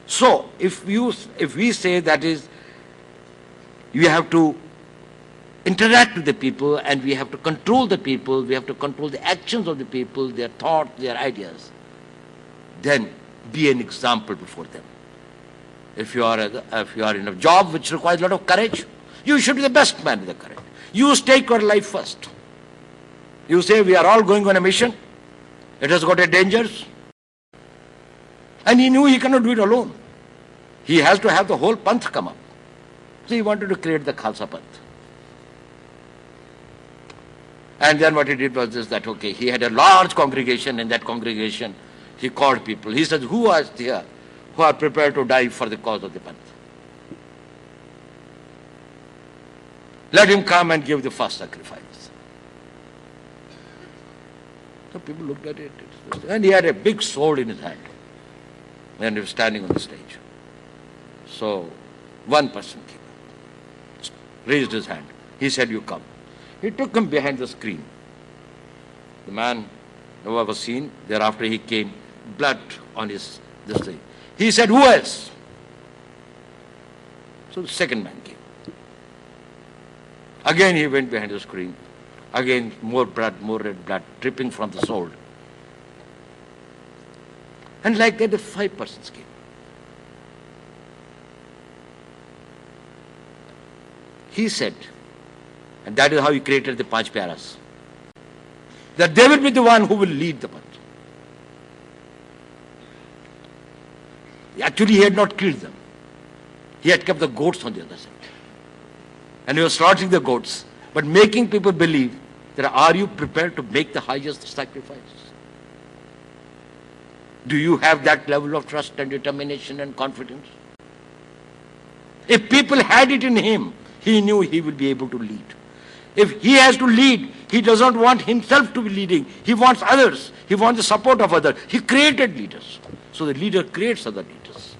So, if we say that is, you have to interact with the people and we have to control the people, we have to control the actions of the people, their thoughts, their ideas, then be an example before them. If you are in a job which requires a lot of courage, you should be the best man with the courage. You stake your life first. You say, we are all going on a mission. It has got a dangers. And he knew he cannot do it alone. He has to have the whole panth come up. So he wanted to create the Khalsa Panth. And then what he did was this, that okay, he had a large congregation. In that congregation, he called people. He said, who are here who are prepared to die for the cause of the Panth? Let him come and give the first sacrifice. So people looked at it, and he had a big sword in his hand, and he was standing on the stage. So one person came, raised his hand. He said, you come. He took him behind the screen. The man who was seen, thereafter he came, blood on this thing. He said, who else? So the second man came. Again he went behind the screen. Again more blood, more red blood dripping from the sword. And like that the 5 persons came. He said, and that is how he created the 5 Pyaras, that they will be the one who will lead the Panth. Actually, he had not killed them. He had kept the goats on the other side. And he was slaughtering the goats, but making people believe that are you prepared to make the highest sacrifice? Do you have that level of trust and determination and confidence? If people had it in him, he knew he would be able to lead. If he has to lead, he doesn't want himself to be leading. He wants others. He wants the support of others. He created leaders. So the leader creates other leaders.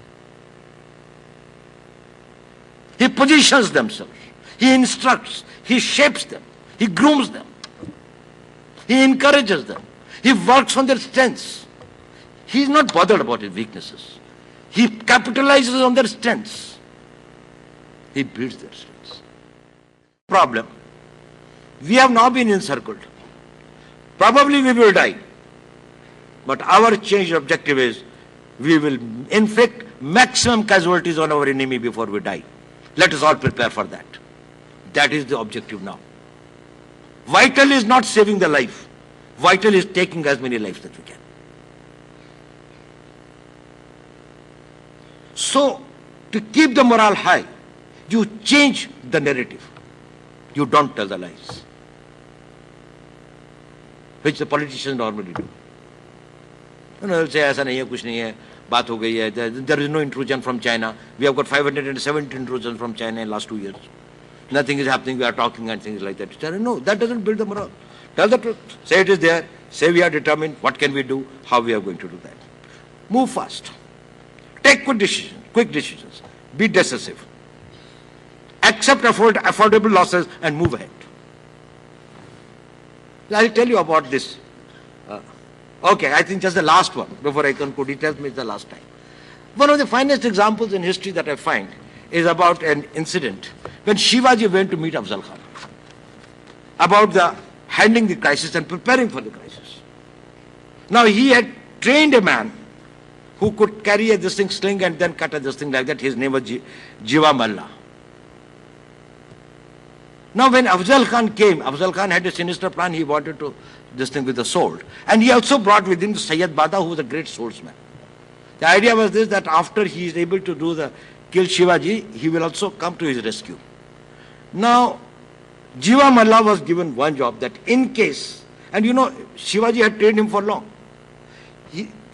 He positions themselves. He instructs. He shapes them. He grooms them. He encourages them. He works on their strengths. He is not bothered about his weaknesses. He capitalizes on their strengths. He builds their strengths. Problem. We have now been encircled. Probably we will die. But our change objective is we will inflict maximum casualties on our enemy before we die. Let us all prepare for that. That is the objective now. Vital is not saving the life. Vital is taking as many lives that we can. So, to keep the morale high, you change the narrative. You don't tell the lies, which the politicians normally do. You know, they'll say, "Aisa nahi hai, kuch nahi hai, baat ho gayi hai. There is no intrusion from China. We have got 570 intrusions from China in the last 2 years. Nothing is happening, we are talking and things like that." No, that doesn't build the morale. Tell the truth. Say it is there. Say we are determined. What can we do? How we are going to do that. Move fast. Take quick decisions. Be decisive. Accept affordable losses and move ahead. I'll tell you about this. Okay, I think just the last one before I conclude. It tells me it's the last time. One of the finest examples in history that I find is about an incident when Shivaji went to meet Afzal Khan about the handling the crisis and preparing for the crisis. Now he had trained a man who could carry this thing sling and then cut this thing like that. His name was Jiva Malla. Now when Afzal Khan came, Afzal Khan had a sinister plan. He wanted to this thing with the sword. And he also brought with him Sayyid Bada, who was a great swordsman. The idea was this, that after he is able to kill Shivaji, he will also come to his rescue. Now, Jiva Malla was given one job, that in case, and you know, Shivaji had trained him for long.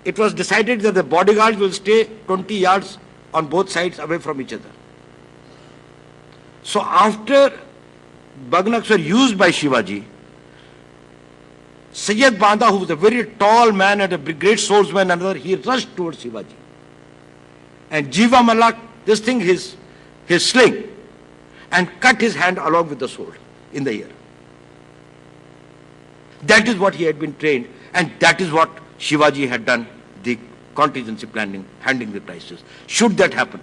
It was decided that the bodyguards will stay 20 yards on both sides away from each other. So after Bagnaks were used by Shivaji, Sayyid Banda, who was a very tall man and a great swordsman, he rushed towards Shivaji. And Jiva Malla, his sling, and cut his hand along with the sword in the ear. That is what he had been trained, and that is what Shivaji had done, the contingency planning, handling the crisis. Should that happen?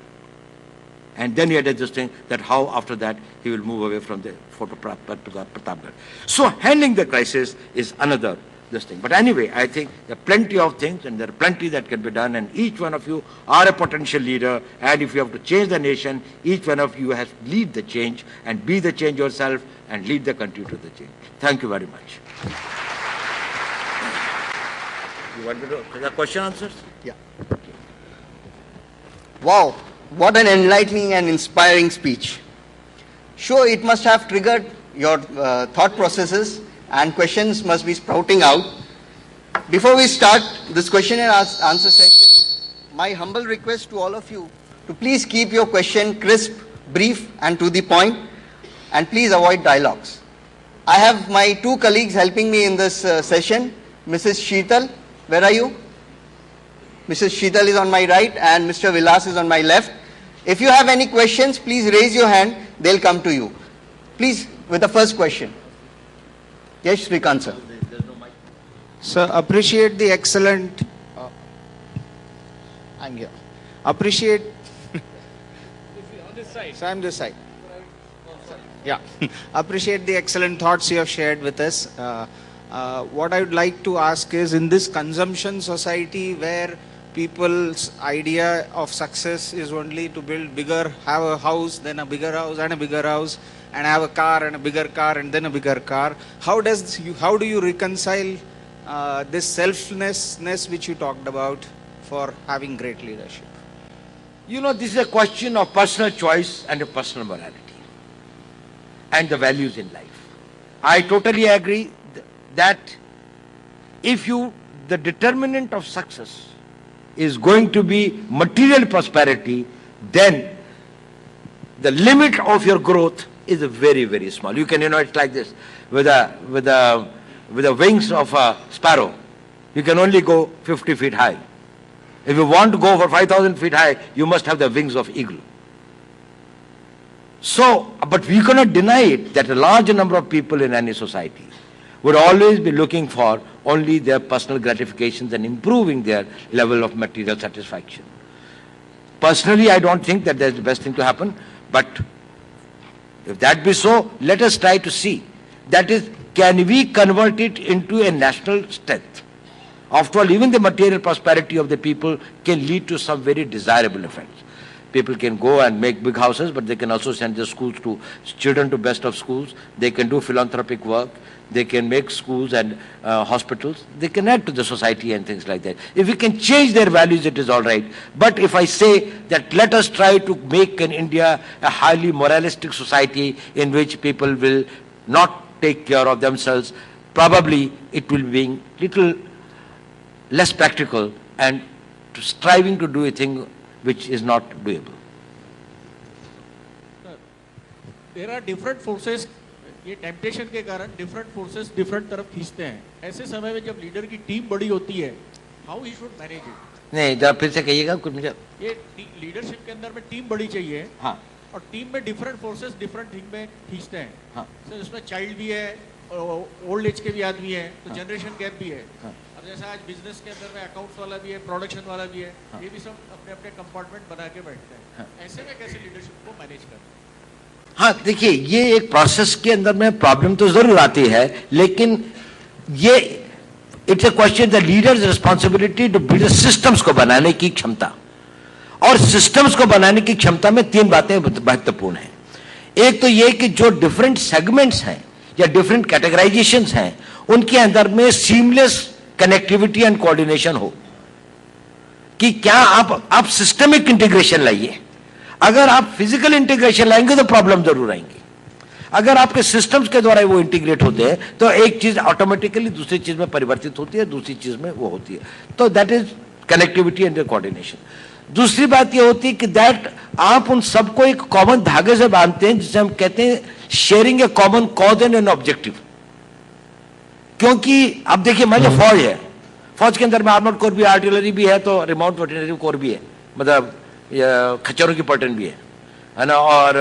And then he had this thing that how after that he will move away from the Pratapgarh. So handling the crisis is another this thing. But anyway, I think there are plenty of things and there are plenty that can be done, and each one of you are a potential leader, and if you have to change the nation, each one of you has to lead the change and be the change yourself and lead the country to the change. Thank you very much. You want me to the question answers?
Yeah. Wow, what an enlightening and inspiring speech. Sure, it must have triggered your thought processes and questions must be sprouting out. Before we start this question and answer session, my humble request to all of you to please keep your question crisp, brief and to the point, and please avoid dialogues. I have my two colleagues helping me in this session. Mrs. Sheetal, where are you? Mrs. Sheetal is on my right and Mr. Vilas is on my left. If you have any questions, please raise your hand, they'll come to you. Please, with the first question. Yes, Srikant sir.
Sir, appreciate the excellent... I'm here. Appreciate...
On this side.
So I'm this side. Yeah. Appreciate the excellent thoughts you have shared with us. What I would like to ask is, in this consumption society where people's idea of success is only to build bigger, have a house, then a bigger house and a bigger house, and have a car and a bigger car and then a bigger car, how do you reconcile this selflessness which you talked about for having great leadership?
You know, this is a question of personal choice and a personal morality and the values in life. I totally agree that if the determinant of success is going to be material prosperity, then the limit of your growth is very, very small. You can, it's like this, with the wings of a sparrow, you can only go 50 feet high. If you want to go for 5,000 feet high, you must have the wings of eagle. So, but we cannot deny it that a large number of people in any society would always be looking for only their personal gratifications and improving their level of material satisfaction. Personally, I don't think that that's the best thing to happen, but if that be so, let us try to see. That is, can we convert it into a national strength? After all, even the material prosperity of the people can lead to some very desirable effects. People can go and make big houses, but they can also send their children to best of schools. They can do philanthropic work. They can make schools and hospitals. They can add to the society and things like that. If we can change their values, it is all right. But if I say that let us try to make in India a highly moralistic society in which people will not take care of themselves, probably it will be little less practical and striving to do a thing which is not doable.
There are different forces. ये temptation के कारण different forces different तरफ खींचते हैं. ऐसे समय में जब लीडर की टीम बड़ी होती है, how he should manage it?
नहीं, जरा फिर से कहिएगा कुछ मुझे.
ये लीडरशिप के अंदर में टीम बड़ी चाहिए.
हाँ.
और टीम में डिफरेंट फोर्सेस डिफरेंट थिंग में खींचते हैं.
हाँ.
सर उसमें चाइल्ड भी है, ओल्ड एज के भी आदमी है, तो जनरेशन गैप भी है. अब जैसा आज बिजनेस के अंदर में अकाउंट्स वाला भी है, प्रोडक्शन वाला भी है, ये भी सब अपने अपने कंपार्टमेंट बना के बैठते हैं. ऐसे में कैसे लीडरशिप को मैनेज करते हैं?
हाँ, देखिए, ये एक प्रोसेस के अंदर में प्रॉब्लम तो जरूर आती है, लेकिन ये it's a question the leader's responsibility to build systems को बनाने की क्षमता. और सिस्टम्स को बनाने की क्षमता में तीन बातें महत्वपूर्ण हैं. एक तो ये कि जो डिफरेंट सेगमेंट्स हैं या डिफरेंट कैटेगराइजेशंस हैं, उनके अंदर में सीमलेस कनेक्टिविटी एंड कोऑर्डिनेशन हो. कि क्या आप सिस्टमिक इंटीग्रेशन लाइए. अगर आप फिजिकल इंटीग्रेशन लाएंगे तो प्रॉब्लम जरूर आएंगी. अगर आपके सिस्टम्स के द्वारा वो इंटीग्रेट होते हैं तो एक चीज ऑटोमेटिकली दूसरी चीज में परिवर्तित होती है, दूसरी चीज में वो होती है. तो that is connectivity and coordination. दूसरी बात ये होती है कि दैट आप उन सबको एक कॉमन धागे से बांधते हैं, जिसे हम कहते हैं sharing A common cause and an objective. क्योंकि अब देखिए, मान लो फौज है, फौज के अंदर में आर्मर्ड कोर भी, आर्टिलरी भी है, तो रिमोट वेटरनरी कोर भी है, मतलब खच्चरों की पलटन भी है ना, और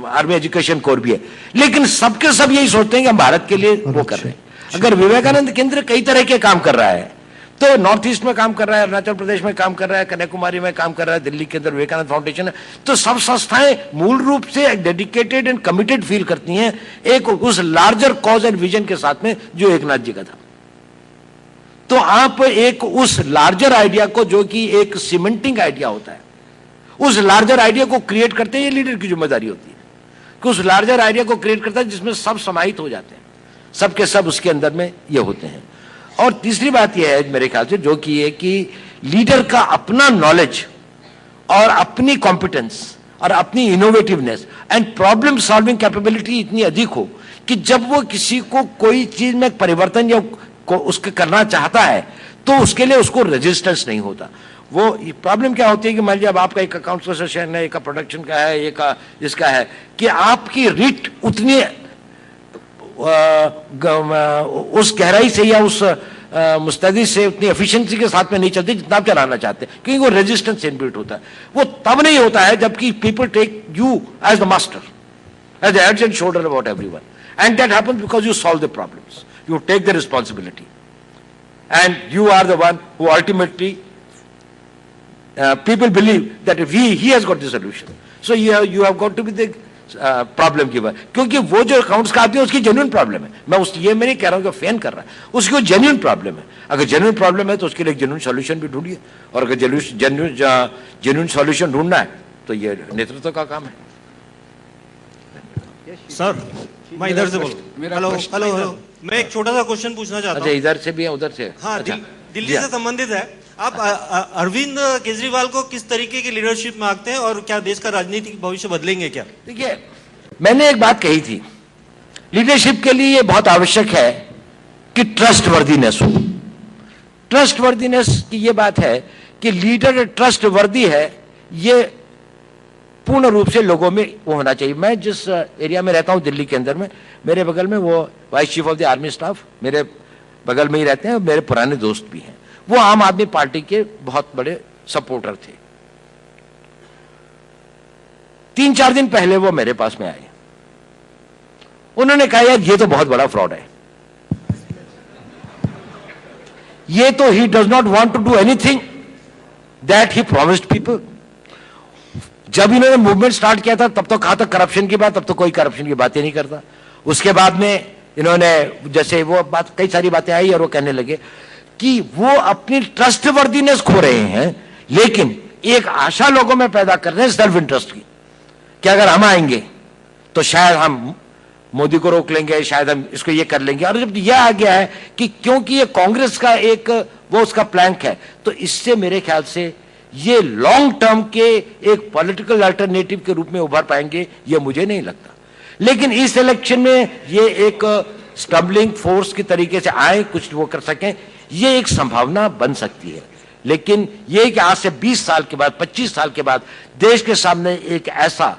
आर्मी एजुकेशन कोर भी है. लेकिन सबके सब यही सोचते हैं कि हम भारत के लिए वो कर रहे हैं. अगर विवेकानंद केंद्र कई तरह के काम कर रहा है, तो नॉर्थ ईस्ट में काम कर रहा है, अरुणाचल प्रदेश में काम कर रहा है, कन्याकुमारी में काम कर रहा है, दिल्ली के अंदर विवेकानंद फाउंडेशन है, तो सब संस्थाएं मूल रूप से डेडिकेटेड एंड कमिटेड फील करती हैं एक उस लार्जर कॉज एंड विजन के साथ में जो एकनाथ जी का था. तो आप एक उस लार्जर आइडिया को, जो कि एक सीमेंटिंग आइडिया होता है, उस लार्जर आइडिया को क्रिएट करते हैं. ये लीडर की जिम्मेदारी होती है कि उस लार्जर आइडिया को क्रिएट करता है जिसमें सब समाहित हो जाते हैं, सबके सब उसके अंदर में ये होते हैं. और तीसरी बात यह है मेरे ख्याल से, जो कि है कि लीडर का अपना नॉलेज और अपनी कॉम्पिटेंस और अपनी innovativeness and problem solving capability इतनी अधिक हो कि जब वो किसी को कोई चीज में परिवर्तन या उसके करना चाहता है तो उसके लिए उसको रेजिस्टेंस नहीं होता। वो प्रॉब्लम क्या होती है कि मान लीजिए अब आपका एक अकाउंट्स का सेशन है, एक का प्रोडक्शन का है, एक का इसका है, कि आपकी रीट उतनी उस गहराई से या उस मुस्तैदी से उतनी एफिशिएंसी के साथ में नहीं चलती जितना आप चलाना चाहते हैं, क्योंकि वो रेजिस्टेंस इनबिल्ट होता है। वो तब नहीं होता है जबकि people take you as the master, as the head and shoulder about everyone, and that happens because you solve the problems, you take the responsibility, and you are the one who ultimately people believe that if he has got the solution, so you have got to be the problem की बात, क्योंकि वो जो accounts का आती है उसकी genuine problem है। मैं ये मैं नहीं कह रहा हूं कि फैन कर रहा है, उसकी जेन्युइन प्रॉब्लम है। अगर जेन्युइन प्रॉब्लम है तो उसके लिए जेन्युइन सॉल्यूशन भी ढूंढिए, और अगर जेन्युइन सॉल्यूशन ढूंढना है तो ये नेतृत्व का काम है।
सर मैं इधर से बोलूं। हेलो हेलो हेलो, मैं एक छोटा सा क्वेश्चन पूछना चाहता हूं।
अच्छा, इधर से भी है, उधर से?
हाँ,
अच्छा,
दिल्ली से संबंधित है। आप अरविंद केजरीवाल को किस तरीके की लीडरशिप मांगते हैं, और क्या देश का राजनीतिक भविष्य बदलेंगे क्या?
देखिए, मैंने एक बात कही थी, लीडरशिप के लिए बहुत आवश्यक है कि ट्रस्ट वर्दीनेस हो। ट्रस्ट वर्दीनेस की ये बात है कि लीडर ट्रस्ट वर्दी है, ये पूर्ण रूप से लोगों में वो होना चाहिए। मैं जिस एरिया में रहता हूं दिल्ली के अंदर में, मेरे बगल में वो vice chief of the army staff मेरे बगल में ही रहते हैं, मेरे पुराने दोस्त भी हैं। वो आम आदमी पार्टी के बहुत बड़े सपोर्टर थे। 3-4 दिन पहले वो मेरे पास में आए, उन्होंने कहा यार ये तो बहुत बड़ा फ्रॉड है, ये तो he does not want to do anything that he promised people. जब इन्होंने मूवमेंट स्टार्ट किया था तब तो कहा था करप्शन की बात, तब तो कोई करप्शन की बात ही नहीं करता। उसके बाद में इन्होंने जैसे वो बात, कई सारी बातें आई और वो कहने लगे कि वो अपनी ट्रस्टवर्दीनेस खो रहे हैं, लेकिन एक आशा लोगों में पैदा कर रहे हैं सेल्फ इंटरेस्ट की, कि अगर हम आएंगे तो शायद हम मोदी को रोक लेंगे, शायद हम इसको ये कर लेंगे। और जब यह आ गया है कि क्योंकि ये कांग्रेस का एक वो उसका प्लैंक है, तो इससे मेरे ख्याल से ये लॉन्ग टर्म के एक पॉलिटिकल अल्टरनेटिव के रूप में उभर पाएंगे, ये मुझे नहीं लगता। लेकिन इस इलेक्शन में ये एक स्टम्बलिंग फोर्स की तरीके से आए, कुछ वो कर सकें, ये एक संभावना बन सकती है। लेकिन ये कि आज से 20 साल के बाद, 25 साल के बाद देश के सामने एक ऐसा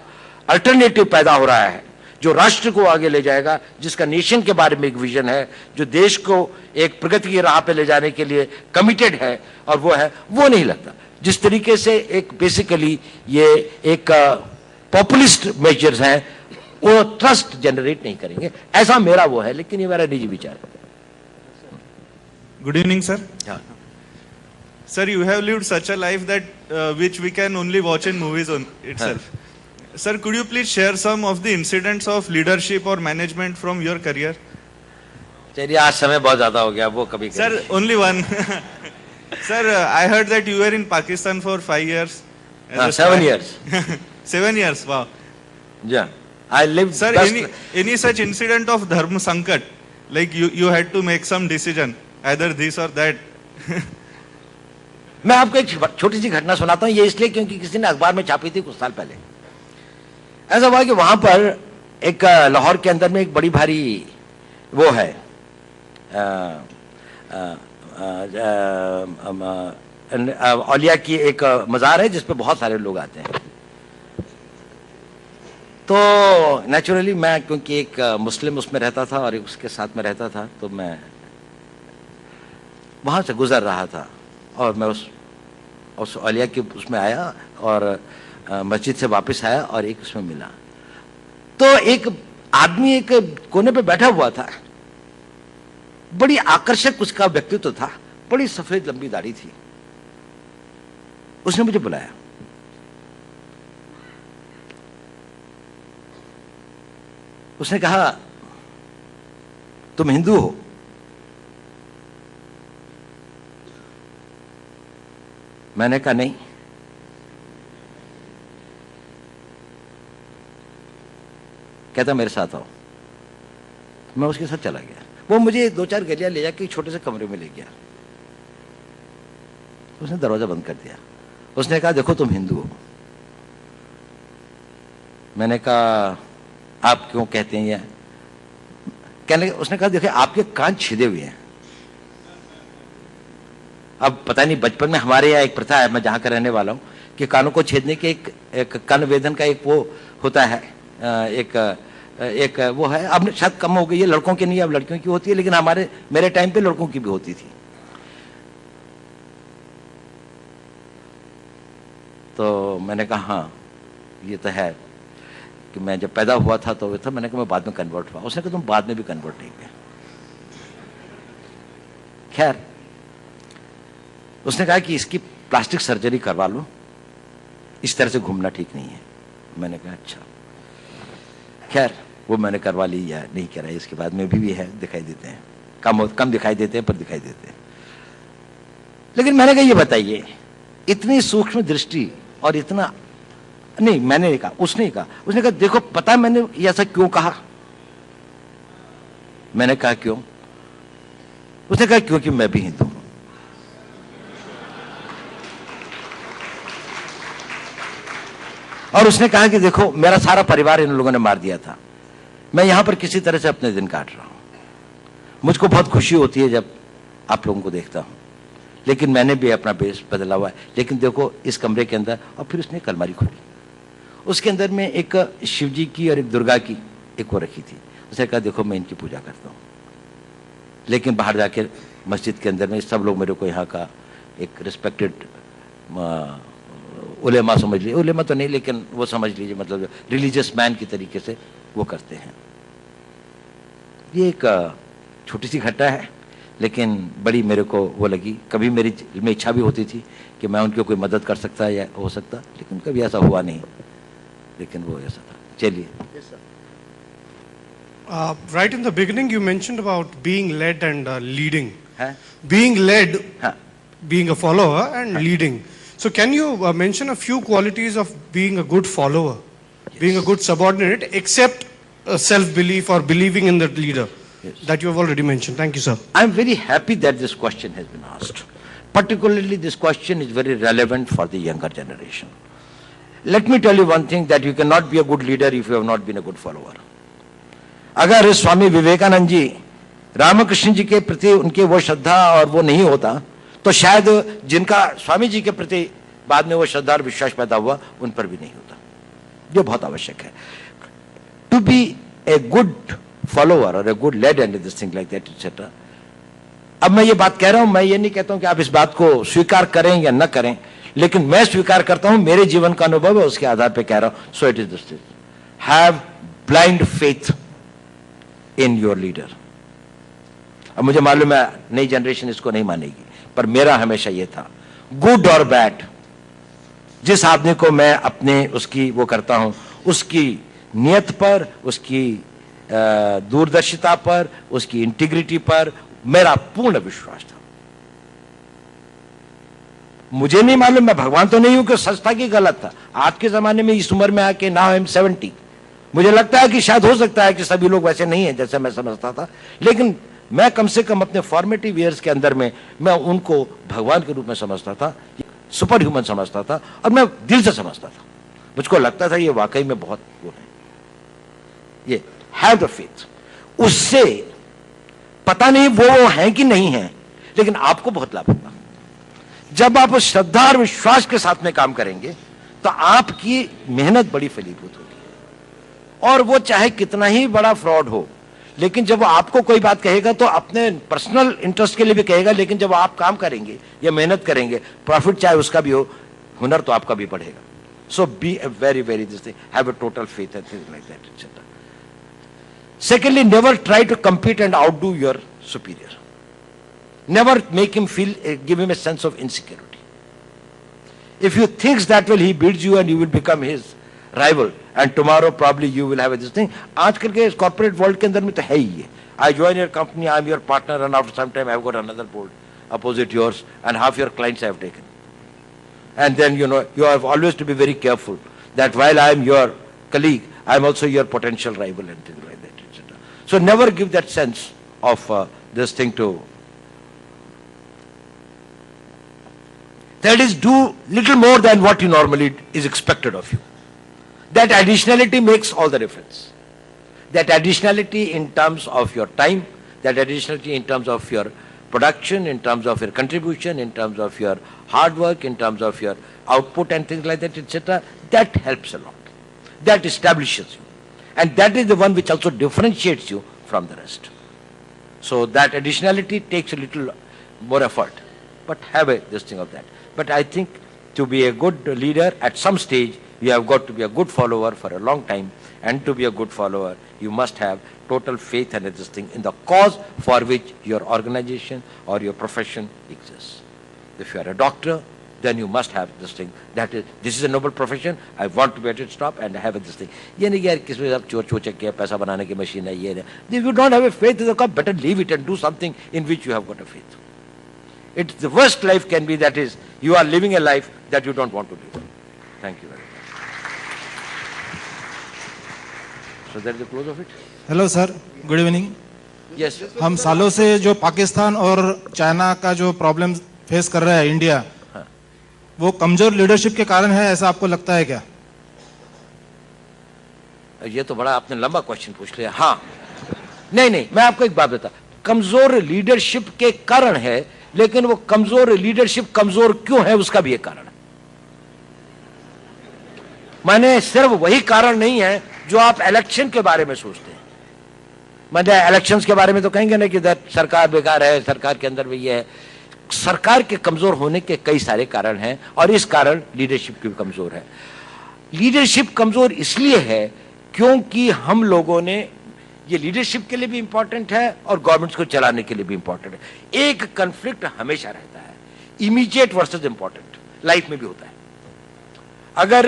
अल्टरनेटिव पैदा हो रहा है जो राष्ट्र को आगे ले जाएगा, जिसका नेशन के बारे में एक विजन है, जो देश को एक प्रगति की राह पे ले जाने के लिए कमिटेड है, और वो है, वो नहीं लगता। जिस तरीके से एक बेसिकली ये एक पॉपुलिस्ट मेजर्स हैं, वो ट्रस्ट जनरेट नहीं करेंगे, ऐसा मेरा वो है। लेकिन ये मेरा निजी विचार है।
Good evening, sir.
Yeah.
Sir, you have lived such a life that which we can only watch in movies on itself. Sir, could you please share some of the incidents of leadership or management from your career?
चलिए, आज समय बहुत ज्यादा हो गया, वो कभी
Sir, only one. Sir, I heard that you were in Pakistan for 5 years.
7 years.
7 years, wow.
Yeah, I lived.
Sir, any such incident of dharma sankat, like you had to make some decision, either this or that.
मैं आपको एक छोटी सी घटना सुनाता हूँ, ये इसलिए क्योंकि किसी ने अखबार में छापी थी कुछ साल पहले। ऐसा हुआ कि वहां पर एक लाहौर के अंदर में एक बड़ी भारी वो है औलिया की एक मज़ार है जिसपे बहुत सारे लोग आते हैं। तो नेचुरली मैं, क्योंकि एक मुस्लिम उसमें रहता था और एक उसके साथ में रहता था, तो मैं वहां से गुजर रहा था और मैं उस औलिया की उसमें आया और मस्जिद से वापस आया और एक उसमें मिला। तो एक आदमी एक कोने पे बैठा हुआ था, बड़ी आकर्षक उसका व्यक्तित्व था, बड़ी सफेद लंबी दाढ़ी थी। उसने मुझे बुलाया, उसने कहा तुम हिंदू हो? मैंने कहा नहीं। कहता मेरे साथ आओ। मैं उसके साथ चला गया। वो मुझे 2-4 गलियां ले जाके छोटे से कमरे में ले गया। उसने दरवाजा बंद कर दिया। उसने कहा देखो तुम हिंदू हो, मैंने कहा आप क्यों कहते हैं ये? कहने लगे, उसने कहा देखिए आपके कान छिदे हुए हैं। अब पता नहीं, बचपन में हमारे यहाँ एक प्रथा है, मैं जहाँ का रहने वाला हूँ, कि कानों को छेदने के एक कान वेदन का एक वो होता है, एक वो है। अब शायद कम हो गई है, लड़कों की नहीं, अब लड़कियों की होती है, लेकिन मेरे टाइम पे लड़कों की भी होती थी। तो मैंने कहा हाँ ये तो है, कि मैं जब पैदा हुआ था तो था, मैंने कहा मैं बाद में कन्वर्ट हुआ। उसने कहा तुम बाद में भी कन्वर्ट नहीं हुए। खैर उसने कहा कि इसकी प्लास्टिक सर्जरी करवा लो, इस तरह से घूमना ठीक नहीं है। मैंने कहा अच्छा। खैर वो मैंने करवा ली या नहीं करा, इसके बाद में भी है, दिखाई देते हैं, कम दिखाई देते हैं पर दिखाई देते हैं। लेकिन मैंने कहा ये बताइए, इतनी सूक्ष्म दृष्टि और इतना नहीं, मैंने नहीं कहा, उसने कहा। उसने कहा देखो पता है मैंने ये ऐसा क्यों कहा? मैंने कहा क्यों? उसने कहा क्योंकि मैं भी हिंदू हूं। और उसने कहा कि देखो मेरा सारा परिवार इन लोगों ने मार दिया था, मैं यहां पर किसी तरह से अपने दिन काट रहा हूं। मुझको बहुत खुशी होती है जब आप लोगों को देखता हूं, लेकिन मैंने भी अपना बेस बदला हुआ है। लेकिन देखो इस कमरे के अंदर, और फिर उसने एक अलमारी खोली, उसके अंदर में एक शिव जी की और एक दुर्गा की एक वो रखी थी। उसने कहा देखो मैं इनकी पूजा करता हूँ, लेकिन बाहर जाके मस्जिद के अंदर में सब लोग मेरे को यहाँ का एक रिस्पेक्टेड उलेमा समझ लीजिए, उलेमा तो नहीं लेकिन वो समझ लीजिए, मतलब रिलीजियस मैन की तरीके से वो करते हैं। ये एक छोटी सी घटना है, लेकिन बड़ी मेरे को वो लगी। कभी मेरी में इच्छा भी होती थी कि मैं उनकी कोई मदद कर सकता या हो सकता, लेकिन कभी ऐसा हुआ नहीं, लेकिन वो ऐसा था। चलिए।
Right in the beginning you mentioned about being led and leading.
Huh?
Being led,
Huh.
being a follower and leading. So can you mention a few qualities of being a good follower, being a good subordinate, except self-belief or believing in the leader that you have already mentioned? Thank you, sir.
I'm very happy that this question has been asked. Particularly this question is very relevant for the younger generation. Let me tell you one thing, that you cannot be a good leader if you have not been a good follower. अगर स्वामी विवेकानंद जी, रामकृष्ण जी के प्रति उनके वो श्रद्धा और वो नहीं होता, तो शायद जिनका स्वामी जी के प्रति बाद में वो श्रद्धा और विश्वास पैदा हुआ उन पर भी नहीं होता। जो बहुत आवश्यक है, to be a good follower और a good leader and this thing like that etcetera. अब मैं ये बात कह रहा हूं, मैं ये नहीं कहता हूं कि आप इस बात को स्वीकार करें या न करें, लेकिन मैं स्वीकार करता हूं, मेरे जीवन का अनुभव है, उसके आधार पर कह रहा हूं। So it is this thing, have blind faith in your leader. अब मुझे मालूम है नई जनरेशन इसको नहीं मानेगी, पर मेरा हमेशा ये था, गुड और बैड, जिस आदमी को मैं अपने उसकी वो करता हूं, उसकी नियत पर, उसकी दूरदर्शिता पर, उसकी इंटीग्रिटी पर मेरा पूर्ण विश्वास था। मुझे नहीं मालूम, मैं भगवान तो नहीं हूं कि सच था कि गलत था। आज के जमाने में इस उम्र में आके, नाउ आई एम 70, मुझे लगता है कि शायद हो सकता है कि सभी लोग वैसे नहीं है जैसे मैं समझता था, लेकिन मैं कम से कम अपने फॉर्मेटिव ईयर्स के अंदर में मैं उनको भगवान के रूप में समझता था, सुपर ह्यूमन समझता था, और मैं दिल से समझता था। मुझको लगता था ये वाकई में बहुत वो है, ये हैव द फेथ। उससे पता नहीं वो है कि नहीं है, लेकिन आपको बहुत लाभ होगा। जब आप श्रद्धा और विश्वास के साथ में काम करेंगे तो आपकी मेहनत बड़ी फलीभूत होगी, और वो चाहे कितना ही बड़ा फ्रॉड हो, लेकिन जब वो आपको कोई बात कहेगा तो अपने पर्सनल इंटरेस्ट के लिए भी कहेगा, लेकिन जब आप काम करेंगे या मेहनत करेंगे, प्रॉफिट चाहे उसका भी हो, हुनर तो आपका भी बढ़ेगा। So be a very very this thing, have a total faith and things like that etcetera. Secondly, never try to compete and outdo your superior. Never make him feel, give him a sense of insecurity. If you think that way, he beats you and you will become his rival, and tomorrow probably you will have this thing. आजकल के corporate world के अंदर में तो है ही है। I join your company, I am your partner, and after some time I have got another board opposite yours, and half your clients I have taken. And then you know you have always to be very careful that while I am your colleague, I am also your potential rival and things like that, etc. So never give that sense of this thing to. That is, do little more than what you normally is expected of you. That additionality makes all the difference. That additionality in terms of your time, that additionality in terms of your production, in terms of your contribution, in terms of your hard work, in terms of your output and things like that, etc., that helps a lot. That establishes you. And that is the one which also differentiates you from the rest. So that additionality takes a little more effort, but have this thing of that. But I think to be a good leader at some stage, you have got to be a good follower for a long time, and to be a good follower, you must have total faith and this thing in the cause for which your organization or your profession exists. If you are a doctor, then you must have this thing. That is, this is a noble profession. I want to be at its top and have this thing. ये नहीं यार किसमें आप चोर चोचक के पैसा बनाने की मशीन है ये नहीं. If you don't have a faith in the cause, better leave it and do something in which you have got a faith. It's the worst life can be that is you are living a life that you don't want to live. Thank you very much. So that is the close of it.
Hello sir, good evening.
Yes.
हम सालों से जो पाकिस्तान और China का जो problem face कर रहा है इंडिया, वो कमजोर लीडरशिप के कारण है, ऐसा आपको लगता है क्या?
ये तो बड़ा आपने लंबा क्वेश्चन पूछ लिया. हाँ, नहीं, मैं आपको एक बात बता. कमजोर लीडरशिप के कारण है, लेकिन वो कमजोर लीडरशिप कमजोर क्यों है उसका भी एक कारण है. माने सिर्फ वही कारण नहीं है जो आप इलेक्शन के बारे में सोचते हैं. माने इलेक्शंस के बारे में तो कहेंगे ना कि सरकार बेकार है, सरकार के अंदर भी ये है. सरकार के कमजोर होने के कई सारे कारण हैं, और इस कारण लीडरशिप भी कमजोर है. लीडरशिप कमजोर इसलिए है क्योंकि हम लोगों ने, ये लीडरशिप के लिए भी इंपॉर्टेंट है और गवर्नमेंट्स को चलाने के लिए भी इंपॉर्टेंट है. एक कन्फ्लिक्ट हमेशा रहता है, इमीडिएट वर्सेस इंपॉर्टेंट. लाइफ में भी होता है. अगर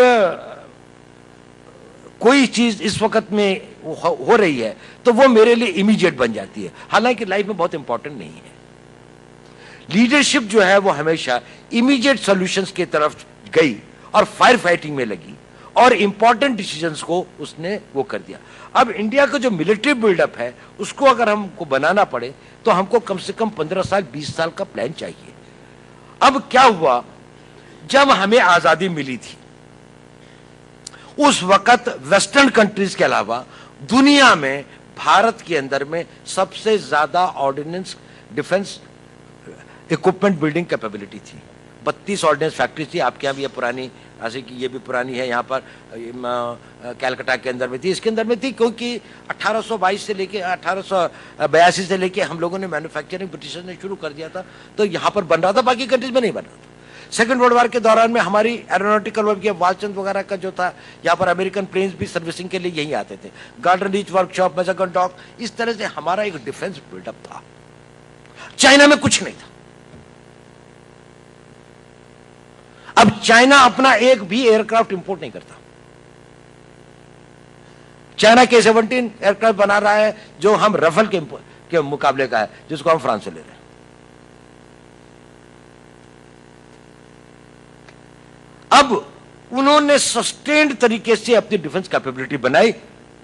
कोई चीज इस वक्त में हो रही है तो वो मेरे लिए इमीडिएट बन जाती है, हालांकि लाइफ में बहुत इंपॉर्टेंट नहीं है. लीडरशिप जो है वो हमेशा इमीडिएट सॉल्यूशंस की तरफ गई और फायर फाइटिंग में लगी और इंपॉर्टेंट डिसीजंस को उसने वो कर दिया. अब इंडिया का जो मिलिट्री बिल्डअप है उसको अगर हमको बनाना पड़े तो हमको कम से कम 15 साल 20 साल का प्लान चाहिए. अब क्या हुआ, जब हमें आजादी मिली थी उस वक्त वेस्टर्न कंट्रीज के अलावा दुनिया में भारत के अंदर में सबसे ज्यादा ordnance defence equipment building capability थी. 32 ऑर्डिनेंस फैक्ट्रीज थी. आपके यहाँ भी ये पुरानी, ऐसे कि ये भी पुरानी है, यहाँ पर कैलकाटा के अंदर में थी, इसके अंदर में थी, क्योंकि 1822 से लेके 1882 से लेके हम लोगों ने मैन्युफैक्चरिंग ब्रिटिशर्स ने शुरू कर दिया था, तो यहाँ पर बन रहा था, बाकी कंट्रीज में नहीं बन रहा था. सेकेंड वर्ल्ड वॉर के दौरान में हमारी एरोनॉटिकल वर्क या वालचंद वगैरह का जो था, यहाँ पर अमेरिकन प्लेन्स भी सर्विसिंग के लिए यहीं आते थे. गार्डन रीच वर्कशॉप, मैजागन डॉक, इस तरह से हमारा एक डिफेंस बिल्डअप था. चाइना में कुछ नहीं था. अब चाइना अपना एक भी एयरक्राफ्ट इंपोर्ट नहीं करता. चाइना K-17 एयरक्राफ्ट बना रहा है जो हम रफल के मुकाबले का है, जिसको हम फ्रांस से ले रहे हैं. अब उन्होंने सस्टेन्ड तरीके से अपनी डिफेंस कैपेबिलिटी बनाई,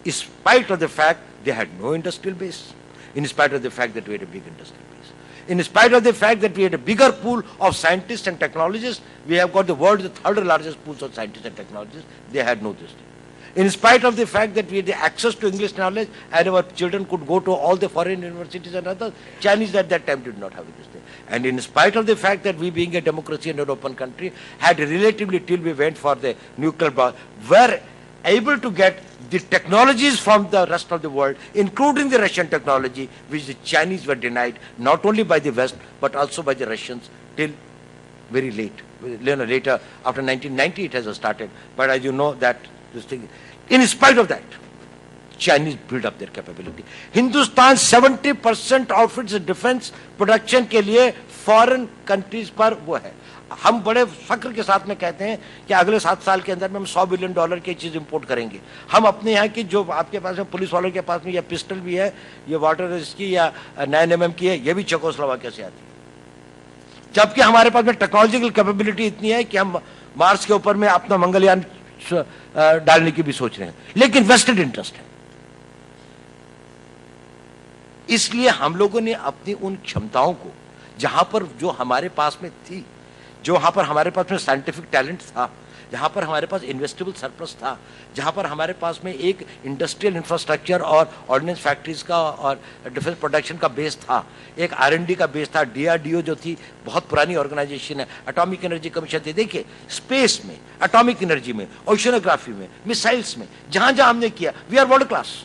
in spite of the fact they had no industrial base, in spite of the fact that we had a big industrial base, in spite of the fact that we had a bigger pool of scientists and technologists. We have got the world's third largest pools of scientists and technologists. They had no this thing. In spite of the fact that we had the access to English knowledge and our children could go to all the foreign universities and others, Chinese at that time did not have this thing. And in spite of the fact that we, being a democracy and an open country, had relatively, till we went for the nuclear bomb, were able to get the technologies from the rest of the world, including the Russian technology, which the Chinese were denied, not only by the West, but also by the Russians till very late. Later, after 1990, it has started. But as you know, that this thing, in spite of that, Chinese build up their capability. Hindustan 70% of its defense production के लिए foreign countries पर वो है. हम बड़े फक्र के साथ में कहते हैं कि अगले 7 साल के अंदर में हम $100 बिलियन की चीज इंपोर्ट करेंगे. हम अपने यहाँ की जो आपके पास में पुलिस वालों के पास में या पिस्टल भी है, ये वाटर इसकी या 9mm की है, ये भी चेकोस्लोवाकिया से आती है. जबकि हमारे पास में टेक्नोलॉजिकल कैपेबिलिटी इतनी है कि हम मार्स के ऊपर में अपना मंगलयान डालने की भी सोच रहे हैं, लेकिन वेस्टेड इंटरेस्ट है. इसलिए हम लोगों ने अपनी उन क्षमताओं को, जहां पर जो हमारे पास में थी, जो वहां पर हमारे पास में साइंटिफिक टैलेंट था, जहाँ पर हमारे पास इन्वेस्टेबल सरप्लस था, जहाँ पर हमारे पास में एक इंडस्ट्रियल इंफ्रास्ट्रक्चर और ऑर्डिनेंस फैक्ट्रीज का और डिफेंस प्रोडक्शन का बेस था, एक R&D का बेस था। DRDO जो थी बहुत पुरानी ऑर्गेनाइजेशन है, एटॉमिक एनर्जी कमीशन थी। देखिए स्पेस में, एटॉमिक एनर्जी में, ओशियोनोग्राफी में, मिसाइल्स में, जहां जहां हमने किया वी आर वर्ल्ड क्लास।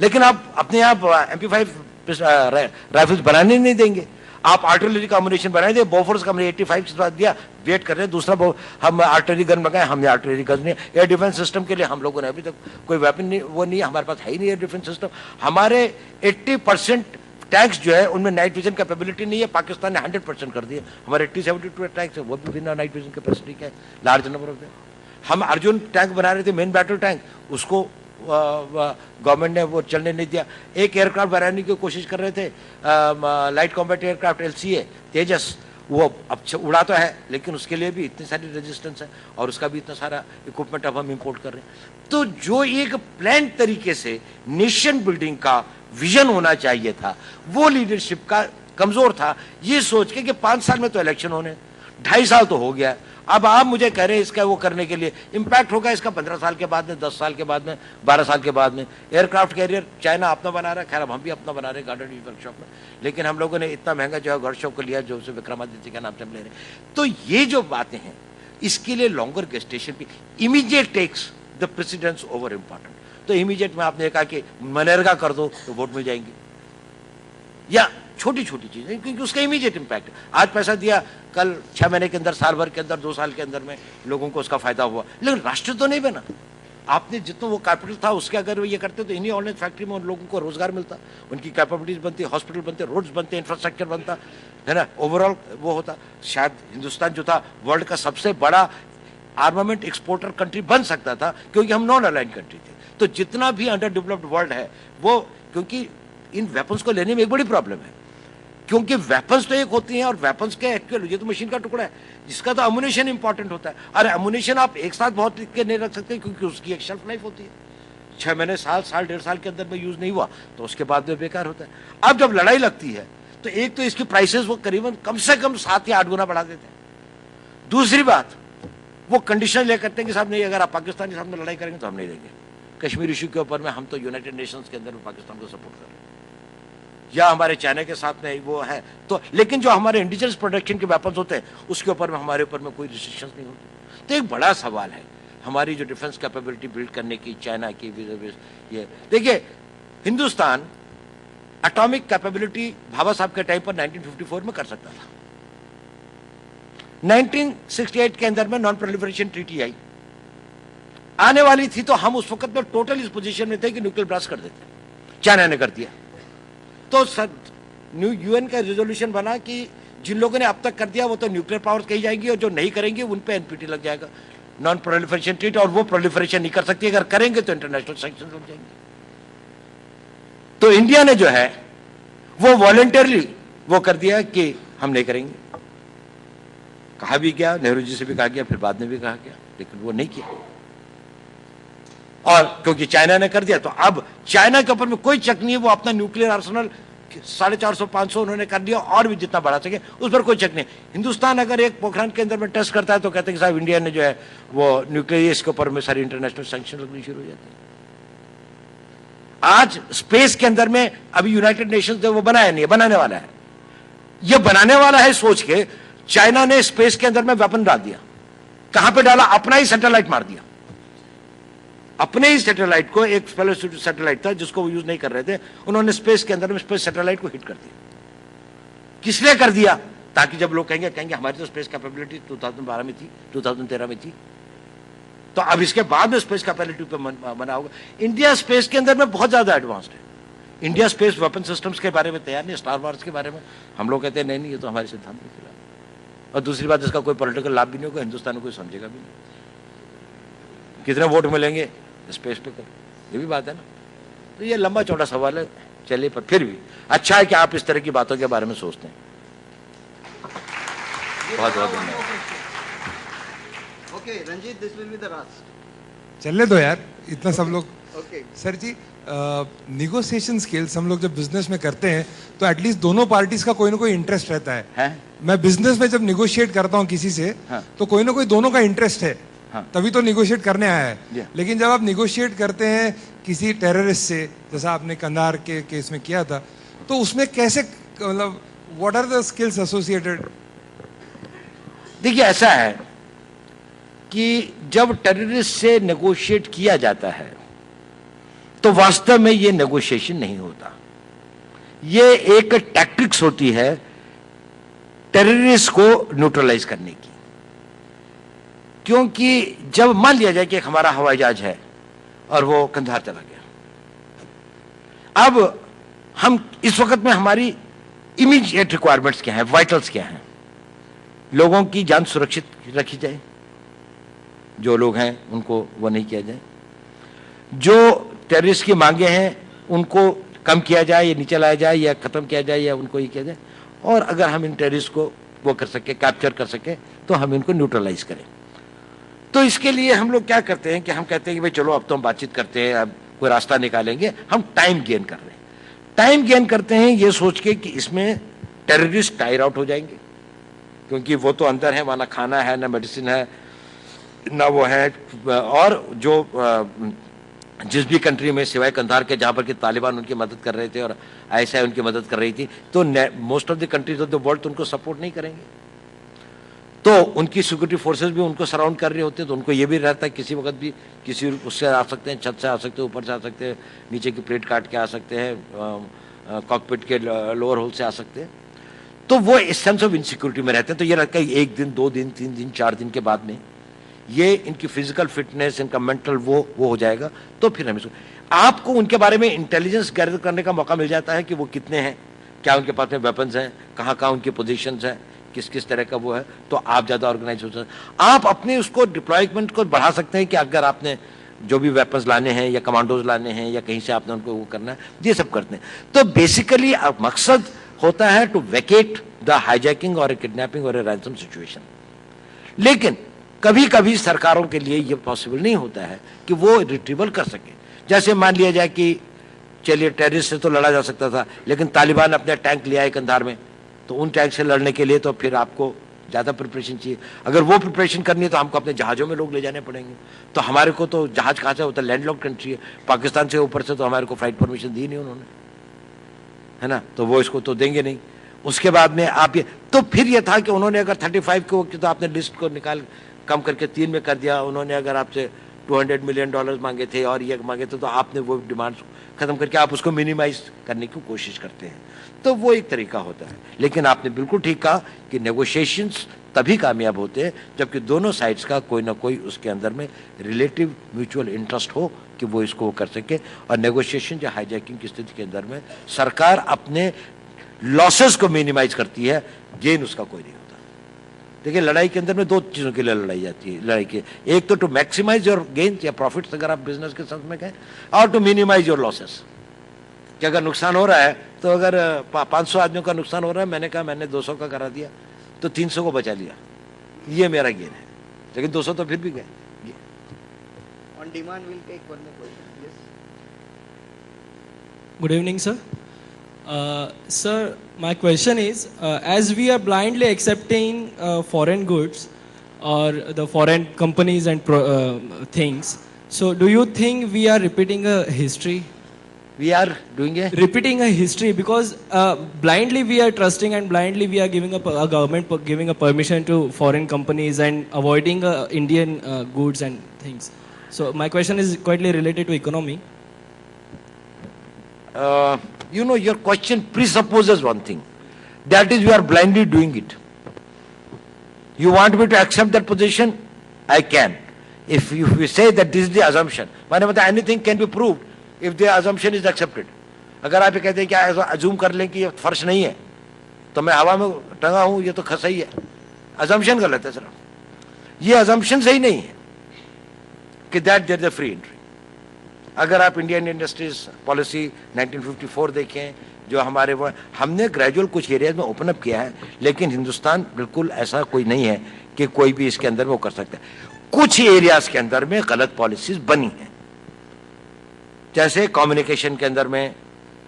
लेकिन आप अपने आप MP5 राइफल्स बनाने नहीं देंगे, आप आर्टिलरी का अम्यूनिशन बनाए दे। बोफोर्स का हमने 85 के बाद दिया, वेट कर रहे हैं दूसरा हम आर्टिलरी गन लगाए, हमने आर्टिलरी गन नहीं। एयर डिफेंस सिस्टम के लिए हम लोगों ने अभी तक कोई वेपन नहीं, वो नहीं, हमारे पास है ही नहीं एयर डिफेंस सिस्टम। हमारे 80% टैंक्स जो है उनमें नाइट विजन कैपेबिलिटी नहीं है, पाकिस्तान ने 100% कर दिया। हमारे 80-72 टैंक्स है वो भी बिना नाइट विजन कैपेसिटी का है, लार्ज नंबर ऑफ देम। हम अर्जुन टैंक बना रहे थे, मेन बैटल टैंक, उसको गवर्नमेंट ने वो चलने नहीं दिया। एक एयरक्राफ्ट बनाने की कोशिश कर रहे थे, लाइट कॉम्बैट एयरक्राफ्ट LCA तेजस, वो अब उड़ा तो है लेकिन उसके लिए भी इतनी सारी रेजिस्टेंस है और उसका भी इतना सारा इक्विपमेंट अब हम इंपोर्ट कर रहे हैं। तो जो एक प्लान तरीके से नेशन बिल्डिंग का विजन होना चाहिए था, वो लीडरशिप का कमजोर था। ये सोच के कि 5 साल में तो इलेक्शन होने, 2.5 साल तो हो गया, अब आप मुझे कह रहे हैं इसका वो करने के लिए इंपैक्ट होगा इसका 15 साल के बाद में, 10 साल के बाद में, 12 साल के बाद में। एयरक्राफ्ट कैरियर चाइना अपना बना रहा है, खैर अब हम भी अपना बना रहे हैं गार्डन वर्कशॉप में, लेकिन हम लोगों ने इतना महंगा जो है वर्कशॉप को लिया जो उसे विक्रमादित्य के नाम से हम ले रहे हैं। तो ये जो बातें हैं इसके लिए लॉन्गर गेस्टेशन भी, immediate takes the precedence over important. तो इमीडिएट में आपने कहा कि मनरेगा कर दो तो वोट मिल जाएंगे, या छोटी छोटी चीजें, क्योंकि उसका इमीडिएट इंपैक्ट। आज पैसा दिया, कल 6 महीने के अंदर, साल भर के अंदर, 2 साल के अंदर में लोगों को उसका फायदा हुआ, लेकिन राष्ट्र तो नहीं बना। आपने जितना वो कैपिटल था उसके अगर वो ये करते तो इन्हीं ऑनलाइन फैक्ट्री में उन लोगों को रोजगार मिलता, उनकी कैपेबिलिटीज बनती, हॉस्पिटल बनते, रोड्स बनते, इंफ्रास्ट्रक्चर बनता है ना, ओवरऑल वो होता। शायद हिंदुस्तान जो था वर्ल्ड का सबसे बड़ा आर्मामेंट एक्सपोर्टर कंट्री बन सकता था, क्योंकि हम नॉन अलाइंड कंट्री थे। तो जितना भी अंडर डेवलप्ड वर्ल्ड है वो, क्योंकि इन वेपन्स को लेने में एक बड़ी प्रॉब्लम है, क्योंकि वेपन्स तो एक होती हैं और वेपन्स के एक्चुअल ये तो मशीन का टुकड़ा है जिसका तो अम्यूनिशन इंपॉर्टेंट होता है। अरे अम्यूनिशन आप एक साथ बहुत लिख के नहीं रख सकते, क्योंकि उसकी एक शेल्फ लाइफ होती है, 6 महीने, साल, 1.5 साल के अंदर में यूज नहीं हुआ तो उसके बाद में बेकार होता है। अब जब लड़ाई लगती है तो एक तो इसकी प्राइसेस वो करीबन कम से कम 7 या 8 गुना बढ़ा देते हैं। दूसरी बात, वो कंडीशन ले करते हैं कि साहब नहीं, अगर आप पाकिस्तान के सामने लड़ाई करेंगे तो हम नहीं देंगे। कश्मीर इशू के ऊपर में हम तो यूनाइटेड नेशंस के अंदर में पाकिस्तान को सपोर्ट कर रहे हैं, या हमारे चाइना के साथ में वो है तो, लेकिन जो हमारे इंडिजिनस प्रोडक्शन के वेपन्स होते हैं उसके ऊपर में हमारे ऊपर में कोई रिस्ट्रिक्शंस नहीं होती। तो एक बड़ा सवाल है हमारी जो डिफेंस कैपेबिलिटी बिल्ड करने की, चाइना की, ये देखिए हिंदुस्तान एटॉमिक कैपेबिलिटी भाभा साहब के टाइम पर 1954 में कर सकता था। 1968 के अंदर में नॉन प्रोलिफरेशन ट्रीटी आई, आने वाली थी, तो हम उस वक्त में टोटल इस पोजीशन में थे कि न्यूक्लियर ब्लास्ट कर देते, चाइना ने कर दिया। तो सर UN का रेजोल्यूशन बना कि जिन लोगों ने अब तक कर दिया वो तो न्यूक्लियर पावर्स कही जाएंगी और जो नहीं करेंगे उन पे NPT लग जाएगा, नॉन प्रोलिफरेशन ट्रीटी, और वो प्रोलिफरेशन नहीं कर सकती, अगर करेंगे तो इंटरनेशनल सैंक्शन लग जाएंगे। तो इंडिया ने जो है वो वॉलंटरली वो कर दिया कि हम नहीं करेंगे। कहा भी गया, नेहरू जी से भी कहा गया, फिर बाद में भी कहा गया, लेकिन वो नहीं किया। और क्योंकि चाइना ने कर दिया तो अब चाइना के ऊपर में कोई चक नहीं है, वो अपना न्यूक्लियर आर्सेनल 450-500 उन्होंने कर दिया और भी जितना बढ़ा सके उस पर कोई चक नहीं। हिंदुस्तान अगर एक पोखरान के अंदर में टेस्ट करता है तो कहते हैं कि साहब इंडिया ने जो है वो न्यूक्लियर, इसके ऊपर में सारी इंटरनेशनल सैंक्शन लगनी शुरू हो जाते हैं। आज स्पेस के अंदर में अभी यूनाइटेड नेशंस ने वो बनाया नहीं है, बनाने वाला है। ये बनाने वाला है सोच के चाइना ने स्पेस के अंदर में वेपन डाल दिया। कहां पे डाला? अपना ही सैटेलाइट मार दिया, अपने ही सैटेलाइट को, एक सैटेलाइट था जिसको वो यूज नहीं कर रहे थे, उन्होंने स्पेस के अंदर में स्पेस सैटेलाइट को हिट कर दिया। किसने कर दिया? ताकि जब लोग कहेंगे हमारी तो स्पेस कैपेबिलिटी 2012 में थी, 2013 में थी, तो अब इसके बाद में स्पेस कैपेबिलिटी पे बना होगा। इंडिया स्पेस के अंदर में बहुत ज्यादा एडवांस्ड है। इंडिया स्पेस वेपन सिस्टम्स के बारे में तैयार नहीं, स्टार वार्स के बारे में हम लोग कहते हैं नहीं ये तो हमारे सिद्धांत के खिलाफ। और दूसरी बात, इसका कोई पॉलिटिकल लाभ भी नहीं होगा, हिंदुस्तान को कोई समझेगा भी नहीं, कितने वोट मिलेंगे स्पेस पे कर, ये भी बात है ना। तो ये लंबा चौड़ा सवाल है, चलिए, पर फिर भी अच्छा है कि आप इस तरह की बातों के बारे में सोचते हैं। बहुत बहुत धन्यवाद।
Okay Ranjit, this will be the last.
चलने दो यार, इतना सब लोग सर जी, निगोशिएशन स्किल्स हम लोग जब बिजनेस में करते हैं तो एटलीस्ट दोनों पार्टीज का कोई ना कोई इंटरेस्ट रहता है। मैं बिजनेस में जब निगोशिएट करता हूँ किसी से, तो कोई ना कोई दोनों का इंटरेस्ट है, तभी तो निगोशिएट करने आया है। लेकिन जब आप निगोशिएट करते हैं किसी टेररिस्ट से, जैसा आपने कंधार के केस में किया था, तो उसमें कैसे, मतलब what are the skills associated?
देखिए, ऐसा है कि जब टेररिस्ट से नेगोशिएट किया जाता है तो वास्तव में ये नेगोशिएशन नहीं होता, ये एक टैक्टिक्स होती है टेररिस्ट को न्यूट्रलाइज करने की। क्योंकि जब मान लिया जाए कि हमारा हवाई जहाज है और वो कंधार चला गया, अब हम इस वक्त में हमारी इमीडिएट रिक्वायरमेंट्स क्या है, वाइटल्स क्या हैं? लोगों की जान सुरक्षित रखी जाए, जो लोग हैं उनको वो नहीं किया जाए, जो टेररिस्ट की मांगे हैं उनको कम किया जाए या नीचे लाया जाए या खत्म किया जाए या उनको ये किया जाए, और अगर हम इन टेररिस्ट को वो कर सके, कैप्चर कर सके, तो हम इनको न्यूट्रलाइज करें। तो इसके लिए हम लोग क्या करते हैं कि हम कहते हैं कि भाई चलो अब तो हम बातचीत करते हैं, अब कोई रास्ता निकालेंगे, हम टाइम गेन कर रहे हैं। टाइम गेन करते हैं ये सोच के कि इसमें टेररिस्ट टायर आउट हो जाएंगे, क्योंकि वो तो अंदर है, वहां ना खाना है, ना मेडिसिन है, ना वो है, और जो जिस भी कंट्री में सिवाय कंधार के जहां पर कि तालिबान उनकी मदद कर रहे थे और ICAI उनकी मदद कर रही थी, तो most of the countries of the world तो उनको सपोर्ट नहीं करेंगे। तो उनकी सिक्योरिटी फोर्सेस भी उनको सराउंड कर रहे होते हैं, तो उनको ये भी रहता है किसी वक्त भी किसी उससे आ सकते हैं, छत से आ सकते हैं, ऊपर से आ सकते हैं, नीचे की प्लेट काट के आ सकते हैं, कॉकपिट के लोअर होल से आ सकते हैं। तो वो इस सेंस ऑफ इनसिक्योरिटी में रहते हैं। तो ये लगता है 1 दिन 2 दिन 3 दिन 4 दिन के बाद में ये इनकी फिजिकल फिटनेस, इनका मेंटल वो हो जाएगा। तो फिर हम इसको, आपको उनके बारे में इंटेलिजेंस गैदर करने का मौका मिल जाता है कि वो कितने हैं, क्या उनके पास में वेपन्स हैं, कहाँ कहाँ उनकी पोजीशंस हैं, किस किस तरह का वो है, तो आप ज़्यादा ऑर्गेनाइज हो सकते हैं। आप अपने उसको डिप्लॉयमेंट को बढ़ा सकते हैं कि अगर आपने जो भी वेपन्स लाने हैं या कमांडोज लाने हैं या कहीं से आपने उनको वो करना है, ये सब करते हैं। तो बेसिकली मकसद होता है टू वेकेट द हाईजैकिंग और किडनैपिंग और रैंसम सिचुएशन। लेकिन कभी कभी सरकारों के लिए ये पॉसिबल नहीं होता है कि वो रिट्रीवल कर सके। जैसे मान लिया जाए कि चलिए टेररिस्ट से तो लड़ा जा सकता था, लेकिन तालिबान अपने टैंक ले आए कंधार में, तो उन टैंक से लड़ने के लिए तो फिर आपको ज़्यादा प्रिपरेशन चाहिए। अगर वो प्रिपरेशन करनी है तो हमको अपने जहाज़ों में लोग ले जाने पड़ेंगे। तो हमारे को तो जहाज़ कहाँ से होता है, लैंडलॉक्ड कंट्री है, पाकिस्तान से ऊपर से तो हमारे को फ्लाइट परमिशन दी नहीं उन्होंने, है ना, तो वो इसको तो देंगे नहीं। उसके बाद में आप ये, तो फिर ये था कि उन्होंने अगर 35 को तो आपने लिस्ट को निकाल कम करके 3 में कर दिया। उन्होंने अगर आपसे $200 मिलियन मांगे थे और ये मांगे थे, तो आपने वो डिमांड्स खत्म करके आप उसको मिनिमाइज करने की कोशिश करते हैं। तो वो एक तरीका होता है। लेकिन आपने बिल्कुल ठीक कहा कि नेगोशिएशंस तभी कामयाब होते हैं जबकि दोनों साइड्स का कोई ना कोई उसके अंदर में रिलेटिव म्यूचुअल इंटरेस्ट हो कि वो इसको कर सके। और नेगोशिएशन या हाईजैकिंग की स्थिति के अंदर में सरकार अपने लॉसेस को मिनिमाइज करती है, गेन उसका कोई नहीं होता। देखिए, लड़ाई के अंदर में 2 चीज़ों के लिए लड़ाई जाती है। लड़ाई के एक तो टू मैक्सिमाइज योर गेन्स या प्रॉफिट्स अगर आप बिजनेस के साथ में कहें, और टू मिनिमाइज योर लॉसेस, कि अगर नुकसान हो रहा है तो अगर 500 आदमियों का नुकसान हो रहा है, मैंने कहा मैंने 200 का करा दिया तो 300 को बचा लिया, ये मेरा गेन है। लेकिन 200 तो फिर भी गए।
On demand, we'll take one more question. Yes.
Good evening, sir. Sir, my question is, as we are blindly accepting foreign goods or the foreign companies and things, so do you think we are repeating a history?
We are doing
repeating a history because blindly we are trusting and blindly we are giving a government giving a permission to foreign companies and avoiding Indian goods and things. So my question is quietly related to economy.
You know, your question presupposes one thing, that is, you are blindly doing it. You want me to accept that position? I can. If you say that this is the assumption, anything can be proved if the assumption is accepted. अगर आप ये कहते हैं कि assume कर लें कि ये फर्श नहीं है, तो मैं हवा में टंगा हूं, ये तो खसा ही है, अजम्पशन गलत है सर। ये अजम्पशन सही नहीं है कि that there is a free entry. अगर आप इंडियन इंडस्ट्रीज पॉलिसी 1954 देखें, जो हमारे वो हमने ग्रेजुअल कुछ एरियाज में ओपन अप किया है, लेकिन हिंदुस्तान बिल्कुल ऐसा कोई नहीं है कि कोई भी इसके अंदर वो कर सकता है। कुछ एरियाज के अंदर में गलत पॉलिसीज बनी हैं, जैसे कम्युनिकेशन के अंदर में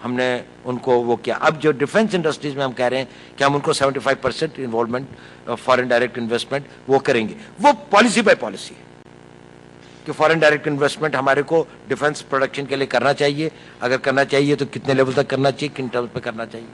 हमने उनको वो किया। अब जो डिफेंस इंडस्ट्रीज में हम कह रहे हैं कि हम उनको 75% इन्वॉल्वमेंट फॉरेन डायरेक्ट इन्वेस्टमेंट वो करेंगे, वो पॉलिसी बाय पॉलिसी है कि फॉरेन डायरेक्ट इन्वेस्टमेंट हमारे को डिफेंस प्रोडक्शन के लिए करना चाहिए, अगर करना चाहिए तो कितने लेवल तक करना चाहिए, किन टर्म्स पे करना चाहिए।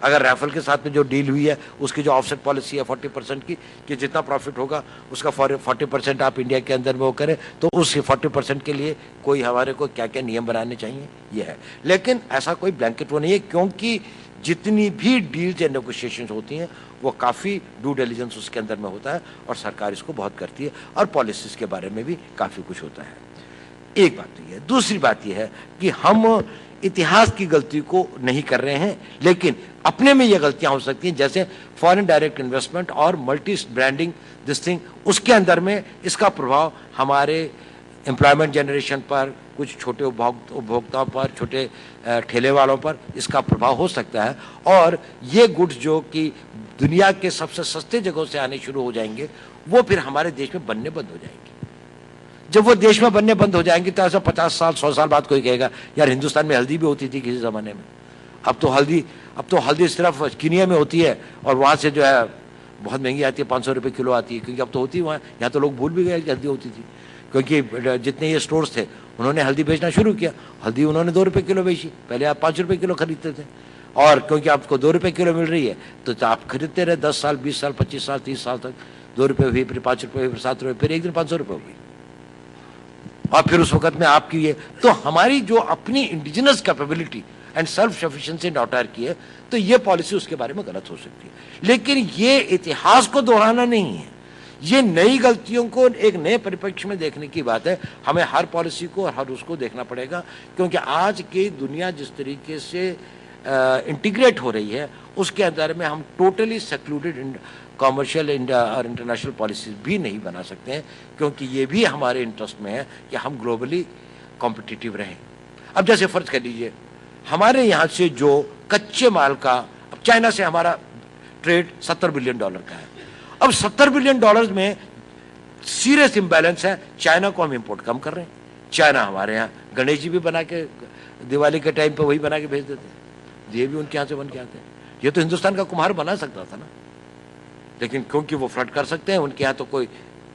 अगर राइफल के साथ में जो डील हुई है उसकी जो ऑफसेट पॉलिसी है 40% की, कि जितना प्रॉफिट होगा उसका 40% आप इंडिया के अंदर में वो करें, तो उस 40% के लिए कोई हमारे को क्या क्या नियम बनाने चाहिए, ये है। लेकिन ऐसा कोई ब्लैंकेट वो नहीं है, क्योंकि जितनी भी डील्स या नेगोशिएशन होती हैं वो काफ़ी ड्यू डिलिजेंस उसके अंदर में होता है और सरकार इसको बहुत करती है, और पॉलिसीज के बारे में भी काफ़ी कुछ होता है। एक बात तो ये है। दूसरी बात यह है कि हम इतिहास की गलती को नहीं कर रहे हैं, लेकिन अपने में ये गलतियां हो सकती हैं, जैसे फॉरेन डायरेक्ट इन्वेस्टमेंट और मल्टी ब्रांडिंग दिस थिंग, उसके अंदर में इसका प्रभाव हमारे एम्प्लॉयमेंट जनरेशन पर, कुछ छोटे उपभोक्ताओं पर, छोटे ठेले वालों पर इसका प्रभाव हो सकता है। और ये गुड्स जो कि दुनिया के सबसे सस्ते जगहों से आने शुरू हो जाएंगे, वो फिर हमारे देश में बनने बंद हो जाएंगे। जब वो देश में बनने बंद हो जाएंगे तो ऐसा 50 साल 100 साल बाद कोई कहेगा यार हिंदुस्तान में हल्दी भी होती थी किसी ज़माने में, अब तो हल्दी सिर्फ किनिया में होती है और वहाँ से जो है बहुत महंगी आती है, 500 रुपये किलो आती है, क्योंकि अब तो होती है वहाँ। यहाँ तो लोग भूल भी गए कि हल्दी होती थी, क्योंकि जितने ये स्टोर्स थे उन्होंने हल्दी बेचना शुरू किया। हल्दी उन्होंने 2 रुपये किलो बेची, पहले आप 5 रुपये किलो खरीदते थे, और क्योंकि आपको 2 रुपये किलो मिल रही है तो आप खरीदते रहे 10 साल 20 साल 25 साल 30 साल तक। 2 रुपये हुई, फिर 5 रुपये हुई, फिर 7 रुपये, फिर एक दिन 500 रुपये हुई, और फिर उस वक्त में आपकी ये, तो हमारी जो अपनी indigenous capability and self sufficiency daughter की है, तो ये पॉलिसी उसके बारे में गलत हो सकती है। लेकिन ये इतिहास को दोहराना नहीं है, ये नई गलतियों को एक नए परिप्रेक्ष्य में देखने की बात है। हमें हर पॉलिसी को और हर उसको देखना पड़ेगा, क्योंकि आज की दुनिया जिस तरीके से इंटीग्रेट हो रही है उसके अंदर में हम टोटली सेक्लूडेड कॉमर्शियल और इंटरनेशनल पॉलिसीज भी नहीं बना सकते हैं, क्योंकि ये भी हमारे इंटरेस्ट में है कि हम ग्लोबली कॉम्पिटिटिव रहें। अब जैसे फर्ज कर लीजिए हमारे यहाँ से जो कच्चे माल का, अब चाइना से हमारा ट्रेड $70 बिलियन का है। अब $70 बिलियन में सीरियस इम्बैलेंस है, चाइना को हम इंपोर्ट कम कर रहे हैं। चाइना हमारे यहाँ गणेश जी भी बना के दिवाली के टाइम पे वही बना के भेज देते हैं, ये भी उनके यहाँ से बन के आते हैं। ये तो हिंदुस्तान का कुम्हार बना सकता था ना, लेकिन क्योंकि वो फ्लड कर सकते हैं, उनके यहाँ तो कोई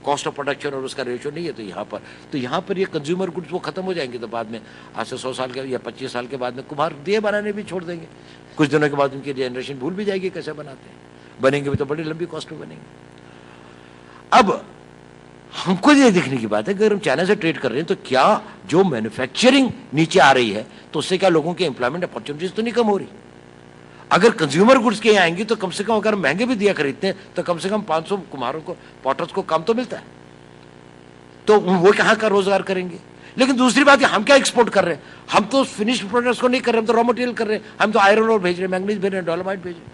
कॉस्ट ऑफ प्रोडक्शन और उसका रेशियो नहीं है, तो यहाँ पर ये कंज्यूमर गुड्स वो खत्म हो जाएंगे, तो बाद में आज से 100 साल के या 25 साल के बाद में कुम्हार दिए बनाने भी छोड़ देंगे। कुछ दिनों के बाद उनकी जनरेशन भूल भी जाएगी कैसे बनाते हैं, बनेंगे भी तो बड़ी लंबी कॉस्ट में बनेंगे। अब हमको ये देखने की बात है कि अगर हम चाइना से ट्रेड कर रहे हैं तो क्या जो मैन्युफैक्चरिंग नीचे आ रही है तो उससे क्या लोगों की एम्प्लॉयमेंट अपॉर्चुनिटीज तो नहीं कम हो रही? अगर कंज्यूमर गुड्स के आएंगी तो कम से कम अगर महंगे भी दिया खरीदते हैं तो कम से कम 500 कुम्हारों को, पॉटर्स को काम तो मिलता है, तो वो कहाँ का रोजगार करेंगे। लेकिन दूसरी बात है हम क्या एक्सपोर्ट कर रहे हैं, हम तो फिनिश्ड प्रोडक्ट्स को नहीं कर रहे, हम तो रॉ मटेरियल कर रहे हैं, हम तो आयरन ओर भेज रहे हैं, मैंगनीज भेज रहे हैं, डोलोमाइट भेज रहे हैं,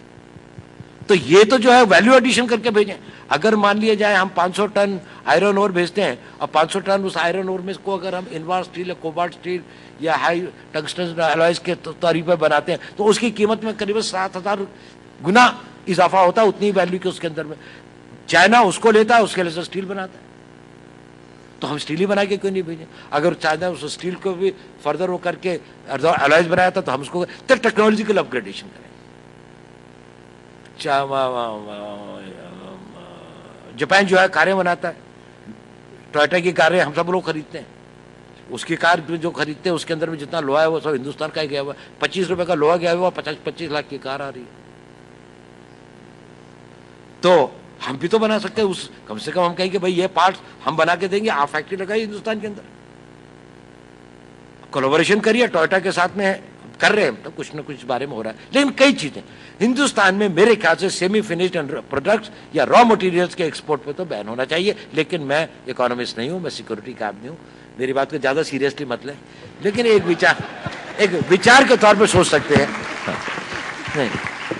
तो ये तो जो है वैल्यू एडिशन करके भेजें। अगर मान लिया जाए हम 500 टन आयरन ओर भेजते हैं और 500 टन उस आयरन ओर में को अगर हम इनवार स्टील या कोबाल्ट स्टील या हाई टंगस्टन एलॉयज के तौर पर बनाते हैं तो उसकी कीमत में करीब 7,000 गुना इजाफा होता है, उतनी वैल्यू के उसके अंदर में। चाइना उसको लेता है, उसके लिए से स्टील बनाता है, तो हम स्टील ही बना के क्यों नहीं भेजें? अगर चाइना उस स्टील को भी फर्दर वो करके एलॉयज बनाया था तो हम उसको तो टेक्नोलॉजिकल अपग्रेडेशन करें। जापान जो है कारें बनाता है, टोयोटा की कारें हम सब लोग खरीदते हैं, उसकी कार जो खरीदते हैं उसके अंदर में जितना लोहा है वो सब हिंदुस्तान का ही गया हुआ। 25 रुपए का लोहा गया हुआ, 25 लाख की कार आ रही है, तो हम भी तो बना सकते हैं उस, कम से कम हम कहेंगे भाई ये पार्ट्स हम बना के देंगे, आप फैक्ट्री लगाइए हिंदुस्तान के अंदर, कोलैबोरेशन करिए, टोयोटा के साथ में कर रहे हैं, तो कुछ ना कुछ बारे में हो रहा है। लेकिन कई चीजें हिंदुस्तान में मेरे ख्याल से सेमी फिनिश्ड प्रोडक्ट्स या रॉ मटेरियल्स के एक्सपोर्ट पे तो बैन होना चाहिए। लेकिन मैं इकोनॉमिस्ट नहीं हूं, मैं सिक्योरिटी का आदमी हूं, मेरी बात को ज्यादा सीरियसली मत लें, लेकिन एक विचार के तौर पर सोच सकते हैं। नहीं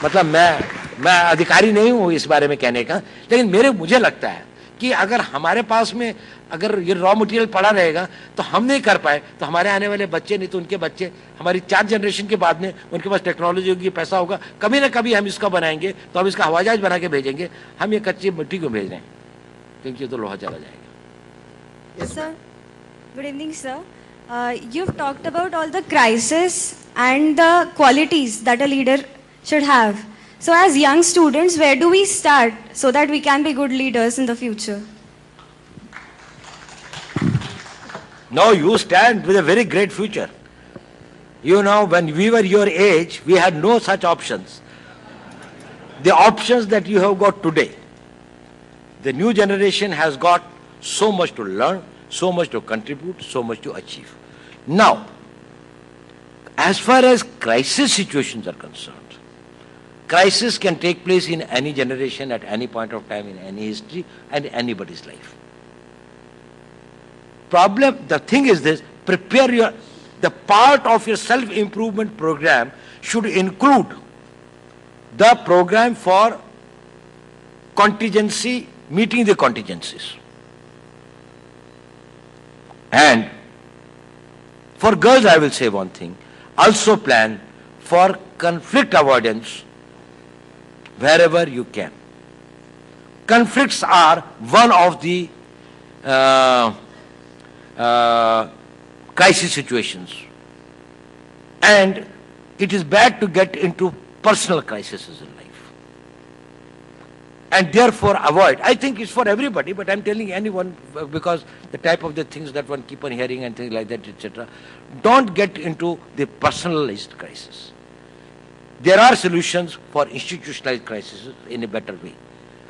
मतलब मैं अधिकारी नहीं हूं इस बारे में कहने का, लेकिन मुझे लगता है कि अगर हमारे पास में अगर ये रॉ मटेरियल पड़ा रहेगा तो हम नहीं कर पाए तो हमारे आने वाले बच्चे, नहीं तो उनके बच्चे, हमारी 4 जनरेशन के बाद में उनके पास टेक्नोलॉजी होगी, पैसा होगा, कभी ना कभी हम इसका बनाएंगे तो हम इसका हवाई जहाज बना के भेजेंगे। हम ये कच्ची मिट्टी को भेज रहे हैं क्योंकि ये तो लोहा चला जाएगा।
Sir, good evening sir. You've talked about all the crises and the qualities that a leader should have. So as young students, where do we start so that we can be good leaders in the future?
No, you stand with a very great future. You know, when we were your age, we had no such options. The options that you have got today, the new generation has got so much to learn, so much to contribute, so much to achieve. Now, as far as crisis situations are concerned, crisis can take place in any generation at any point of time in any history and anybody's life. The thing is this, the part of your self-improvement program should include the program for contingency, meeting the contingencies. And for girls, I will say one thing, also plan for conflict avoidance wherever you can. Conflicts are one of the crisis situations. And it is bad to get into personal crises in life. And therefore avoid. I think it's for everybody, but I'm telling anyone because the type of the things that one keep on hearing and things like that, etc. Don't get into the personalized crisis. There are solutions for institutionalized crises in a better way.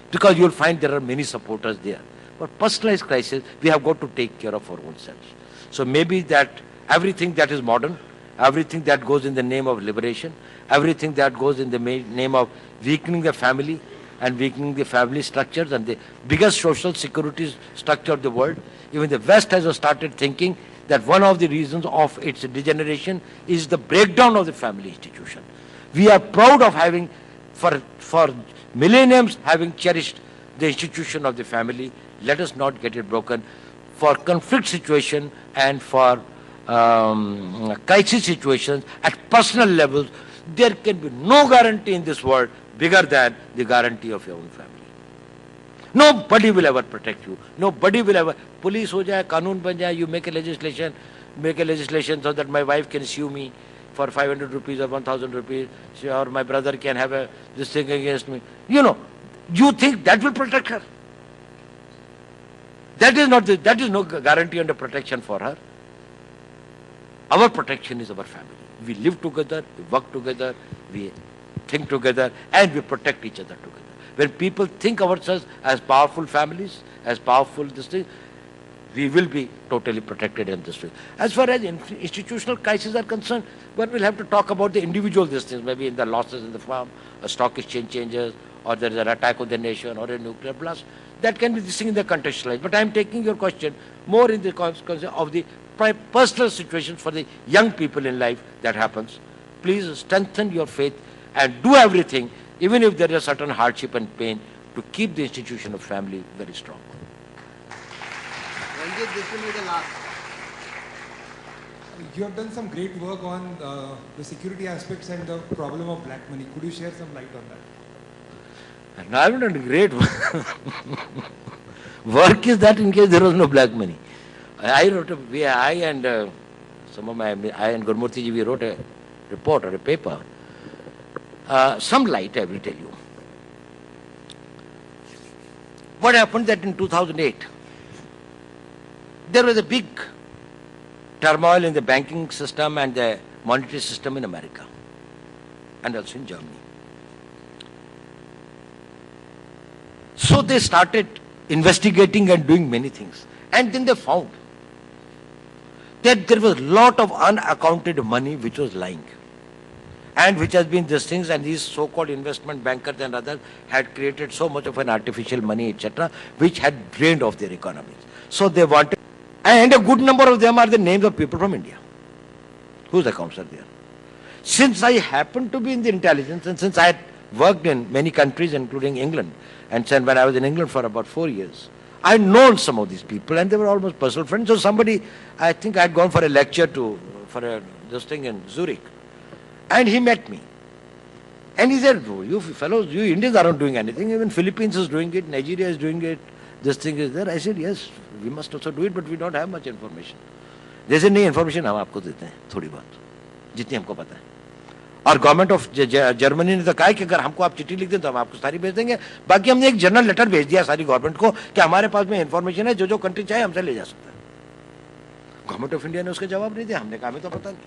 Because you'll find there are many supporters there. But personalized crisis, we have got to take care of our own selves. So maybe that everything that is modern, everything that goes in the name of liberation, everything that goes in the name of weakening the family and weakening the family structures and the biggest social security structure of the world, even the West has started thinking that one of the reasons of its degeneration is the breakdown of the family institution. We are proud of having, for millenniums, having cherished the institution of the family. Let us not get it broken. For conflict situation and for crisis situations at personal levels, there can be no guarantee in this world bigger than the guarantee of your own family. Nobody will ever protect you. Nobody will ever. Police ho jaye, kanun ban jaye, you make a legislation so that my wife can sue me for 500 rupees or 1000 rupees, or my brother can have this thing against me. You think that will protect her? That is no guarantee and protection for her. Our protection is our family. We live together, we work together, we think together, and we protect each other together. When people think ourselves as powerful families, as powerful this thing, we will be totally protected in this way. As far as institutional crises are concerned, one will have to talk about the individual these things, maybe in the losses in the farm, a stock exchange changes, or there is an attack on the nation, or a nuclear blast. That can be this thing in the contextualized. But I am taking your question more in the context of the personal situations for the young people in life that happens. Please strengthen your faith and do everything, even if there is a certain hardship and pain, to keep the institution of family very strong.
Ranjit, this will be the last.
You have done some great work on the security aspects and the problem of black money. Could you share some light on that?
And I have done great work. Work is that in case there was no black money. I and Gurmurthy ji, we wrote a report or a paper. Some light I will tell you. What happened that in 2008, there was a big turmoil in the banking system and the monetary system in America and also in Germany. So they started investigating and doing many things. And then they found that there was a lot of unaccounted money which was lying. And which has been these things, and these so-called investment bankers and others had created so much of an artificial money, etc., which had drained off their economies. So they wanted, and a good number of them are the names of people from India, whose accounts are there. Since I happen to be in the intelligence, and since I had worked in many countries, including England, and then when I was in England for about 4 years, I had known some of these people, and they were almost personal friends. So somebody, I think I had gone for a lecture this thing in Zurich, and he met me. And he said, you fellows, you Indians aren't doing anything, even Philippines is doing it, Nigeria is doing it, this thing is there. I said, yes, we must also do it, but we don't have much information. जैसे नई information हम आपको देते हैं थोड़ी बहुत, जितनी हमको पता है। और गवर्नमेंट ऑफ जर्मनी ने तो कहा है कि अगर हमको आप चिट्ठी लिख दें तो हम आपको सारी भेज देंगे। बाकी हमने एक जनरल लेटर भेज दिया सारी गवर्नमेंट को कि हमारे पास में इन्फॉर्मेशन है, जो जो कंट्री चाहे हमसे ले जा सकता है। गवर्नमेंट ऑफ इंडिया ने उसका जवाब नहीं दिया। हमने कहा हमें तो पता नहीं,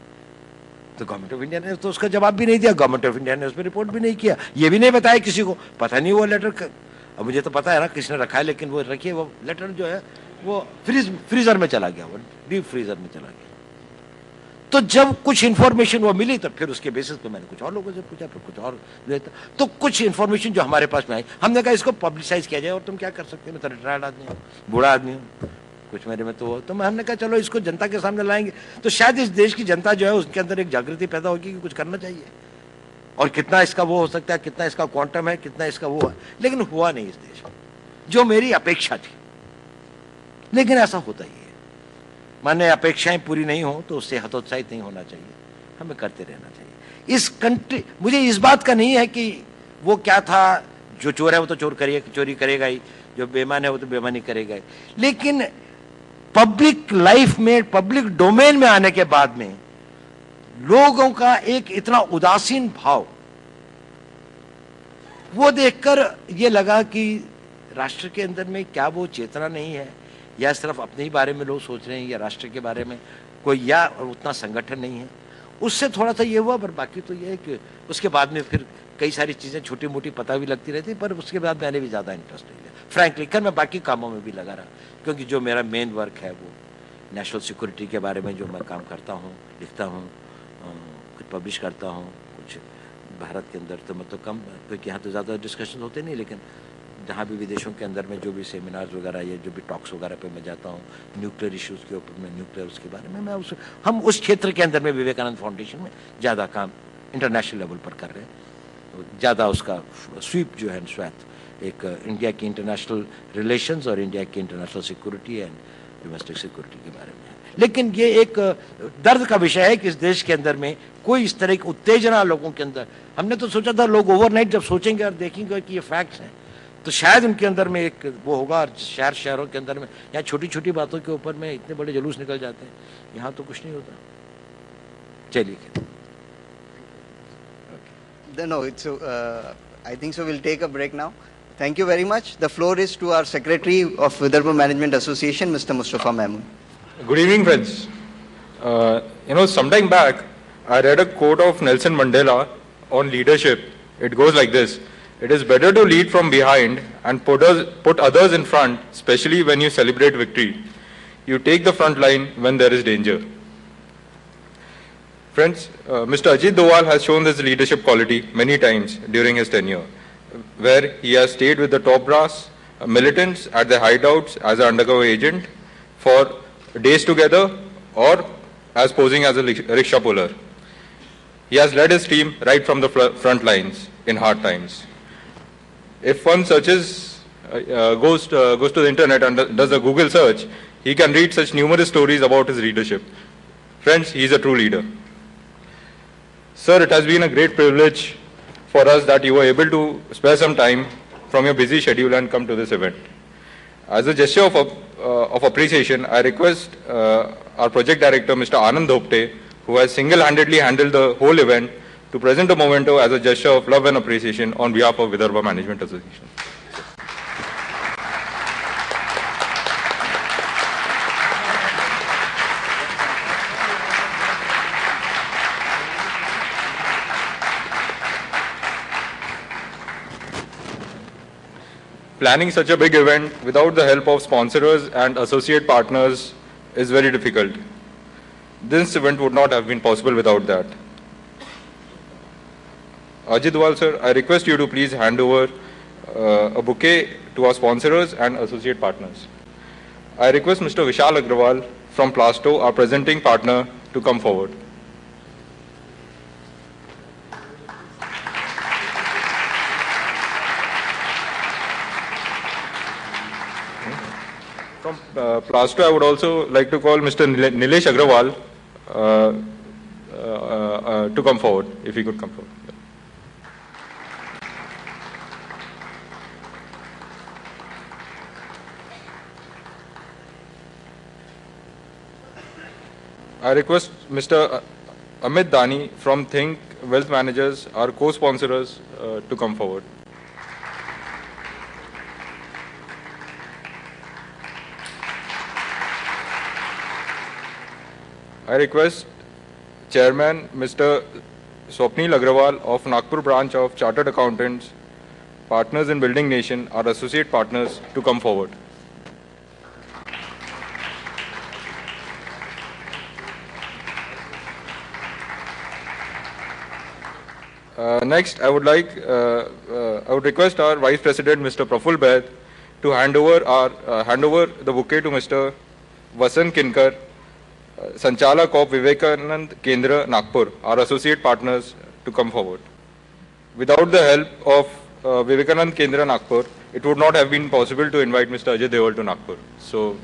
तो गवर्नमेंट ऑफ इंडिया ने तो उसका जवाब भी नहीं दिया। गवर्नमेंट ऑफ इंडिया ने उस पर रिपोर्ट भी नहीं किया, ये भी नहीं बताया किसी को, पता नहीं वो लेटर। अब मुझे तो पता है ना किसने रखा है, लेकिन वो रखिए वो लेटर जो है वो फ्रीजर में चला गया, वो डीप फ्रीजर में चला गया। तो जब कुछ इंफॉर्मेशन वो मिली तो फिर उसके बेसिस पे मैंने कुछ और लोगों से पूछा, फिर कुछ और लेता, तो कुछ इंफॉर्मेशन जो हमारे पास में आई, हमने कहा इसको पब्लिसाइज किया जाए। और तुम क्या कर सकते हो, मैं तो रिटायर्ड आदमी हूँ, बूढ़ा आदमी हूँ, कुछ मेरे में तो हमने कहा चलो इसको जनता के सामने लाएंगे, तो शायद इस देश की जनता जो है उसके अंदर एक जागृति पैदा होगी कि कुछ करना चाहिए। और कितना इसका वो हो सकता है, कितना इसका क्वांटम है, कितना इसका वो है, लेकिन हुआ नहीं इस देश में, जो मेरी अपेक्षा थी। लेकिन ऐसा होता ही है, माने अपेक्षाएं पूरी नहीं हो तो उससे हतोत्साहित नहीं होना चाहिए, हमें करते रहना चाहिए। इस कंट्री, मुझे इस बात का नहीं है कि वो क्या था, जो चोर है वो तो चोरी करेगा ही, जो बेईमान है वो तो बेईमानी करेगा ही, लेकिन पब्लिक लाइफ में, पब्लिक डोमेन में आने के बाद में लोगों का एक इतना उदासीन भाव, वो देखकर ये लगा कि राष्ट्र के अंदर में क्या वो चेतना नहीं है, या सिर्फ अपने ही बारे में लोग सोच रहे हैं, या राष्ट्र के बारे में कोई या उतना संगठन नहीं है। उससे थोड़ा सा ये हुआ, पर बाकी तो ये है कि उसके बाद में फिर कई सारी चीजें छोटी मोटी पता भी लगती रहती, पर उसके बाद मैंने भी ज्यादा इंटरेस्ट नहीं लिया फ्रैंकली। खैर मैं बाकी कामों में भी लगा रहा, क्योंकि जो मेरा मेन वर्क है वो नेशनल सिक्योरिटी के बारे में जो मैं काम करता हूँ, लिखता हूँ, कुछ पब्लिश करता हूँ, कुछ भारत के अंदर तो मतलब कम, क्योंकि यहाँ तो ज़्यादा डिस्कशन होते नहीं, लेकिन जहाँ भी विदेशों के अंदर में जो भी सेमिनार्स वगैरह या जो भी टॉक्स वगैरह पे मैं जाता हूँ, न्यूक्लियर इश्यूज़ के ऊपर में, न्यूक्लियर उसके बारे में मैं हम उस क्षेत्र के अंदर में विवेकानंद फाउंडेशन में ज़्यादा काम इंटरनेशनल लेवल पर कर रहे हैं। ज़्यादा उसका स्वीप जो है स्वैत एक इंडिया की इंटरनेशनल रिलेशंस और इंडिया की international security and domestic security के बारे में है। लेकिन ये एक दर्द का विषय है कि इस देश के अंदर में कोई इस तरह की उत्तेजना लोगों के अंदर, हमने तो सोचा था लोग ओवरनाइट जब सोचेंगे और देखेंगे कि ये फैक्ट्स हैं तो शायद उनके अंदर में एक वो होगा। और शहरों के अंदर में यहाँ छोटी छोटी बातों के ऊपर में इतने बड़े जुलूस निकल जाते हैं, यहाँ तो कुछ नहीं होता। चलिए
No, it's, I think so we'll take a break now. Thank you very much. The floor is to our Secretary of Vidarbha Management Association, Mr. Mustafa Mehmood.
Good evening, friends. Sometime back, I read a quote of Nelson Mandela on leadership. It goes like this: it is better to lead from behind and put others in front, especially when you celebrate victory. You take the front line when there is danger. Friends, Mr. Ajit Doval has shown this leadership quality many times during his tenure, where he has stayed with the top brass, militants at their hideouts as an undercover agent for days together, or as posing as a rickshaw puller. He has led his team right from the front lines in hard times. If one searches, goes to the internet and does a Google search, he can read such numerous stories about his leadership. Friends, he is a true leader. Sir, it has been a great privilege for us that you were able to spare some time from your busy schedule and come to this event. As a gesture of appreciation, I request our project director, Mr. Anand Dhopte, who has single-handedly handled the whole event, to present a memento as a gesture of love and appreciation on behalf of Vidarbha Management Association. Planning such a big event without the help of sponsors and associate partners is very difficult. This event would not have been possible without that. Ajit Doval sir, I request you to please hand over a bouquet to our sponsors and associate partners. I request Mr. Vishal Agrawal from Plasto, our presenting partner, to come forward. From Plasto, I would also like to call Mr. Nilesh Agrawal to come forward, if he could come forward. I request Mr. Amit Dani from Think Wealth Managers, our co-sponsors, to come forward. I request Chairman Mr. Swapnil Agrawal of Nagpur branch of Chartered Accountants, Partners in Building Nation, our associate partners, to come forward. Next, I would request our Vice President, Mr. Praful Baid, to hand over the bouquet to Mr. Vasan Kinkar, Sanchalak of Vivekananda Kendra, Nagpur, our associate partners, to come forward. Without the help of Vivekananda Kendra, Nagpur, it would not have been possible to invite Mr. Ajit Doval to Nagpur. So,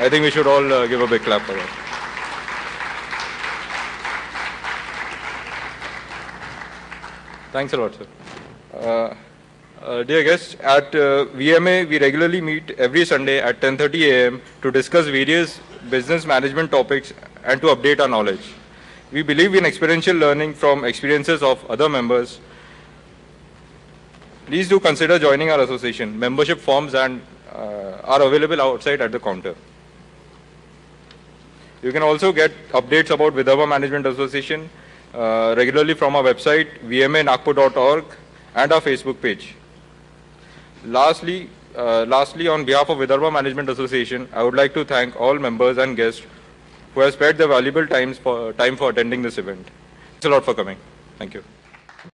I think we should all give a big clap for that. Thanks a lot, sir. Dear guests, at VMA, we regularly meet every Sunday at 10:30 a.m. to discuss various business management topics and to update our knowledge. We believe in experiential learning from experiences of other members. Please do consider joining our association. Membership forms are available outside at the counter. You can also get updates about Vidarbha Management Association regularly from our website, vmanagpur.org, and our Facebook page. Lastly, on behalf of Vidarbha Management Association, I would like to thank all members and guests who have spared their valuable time for attending this event. Thanks a lot for coming. Thank you.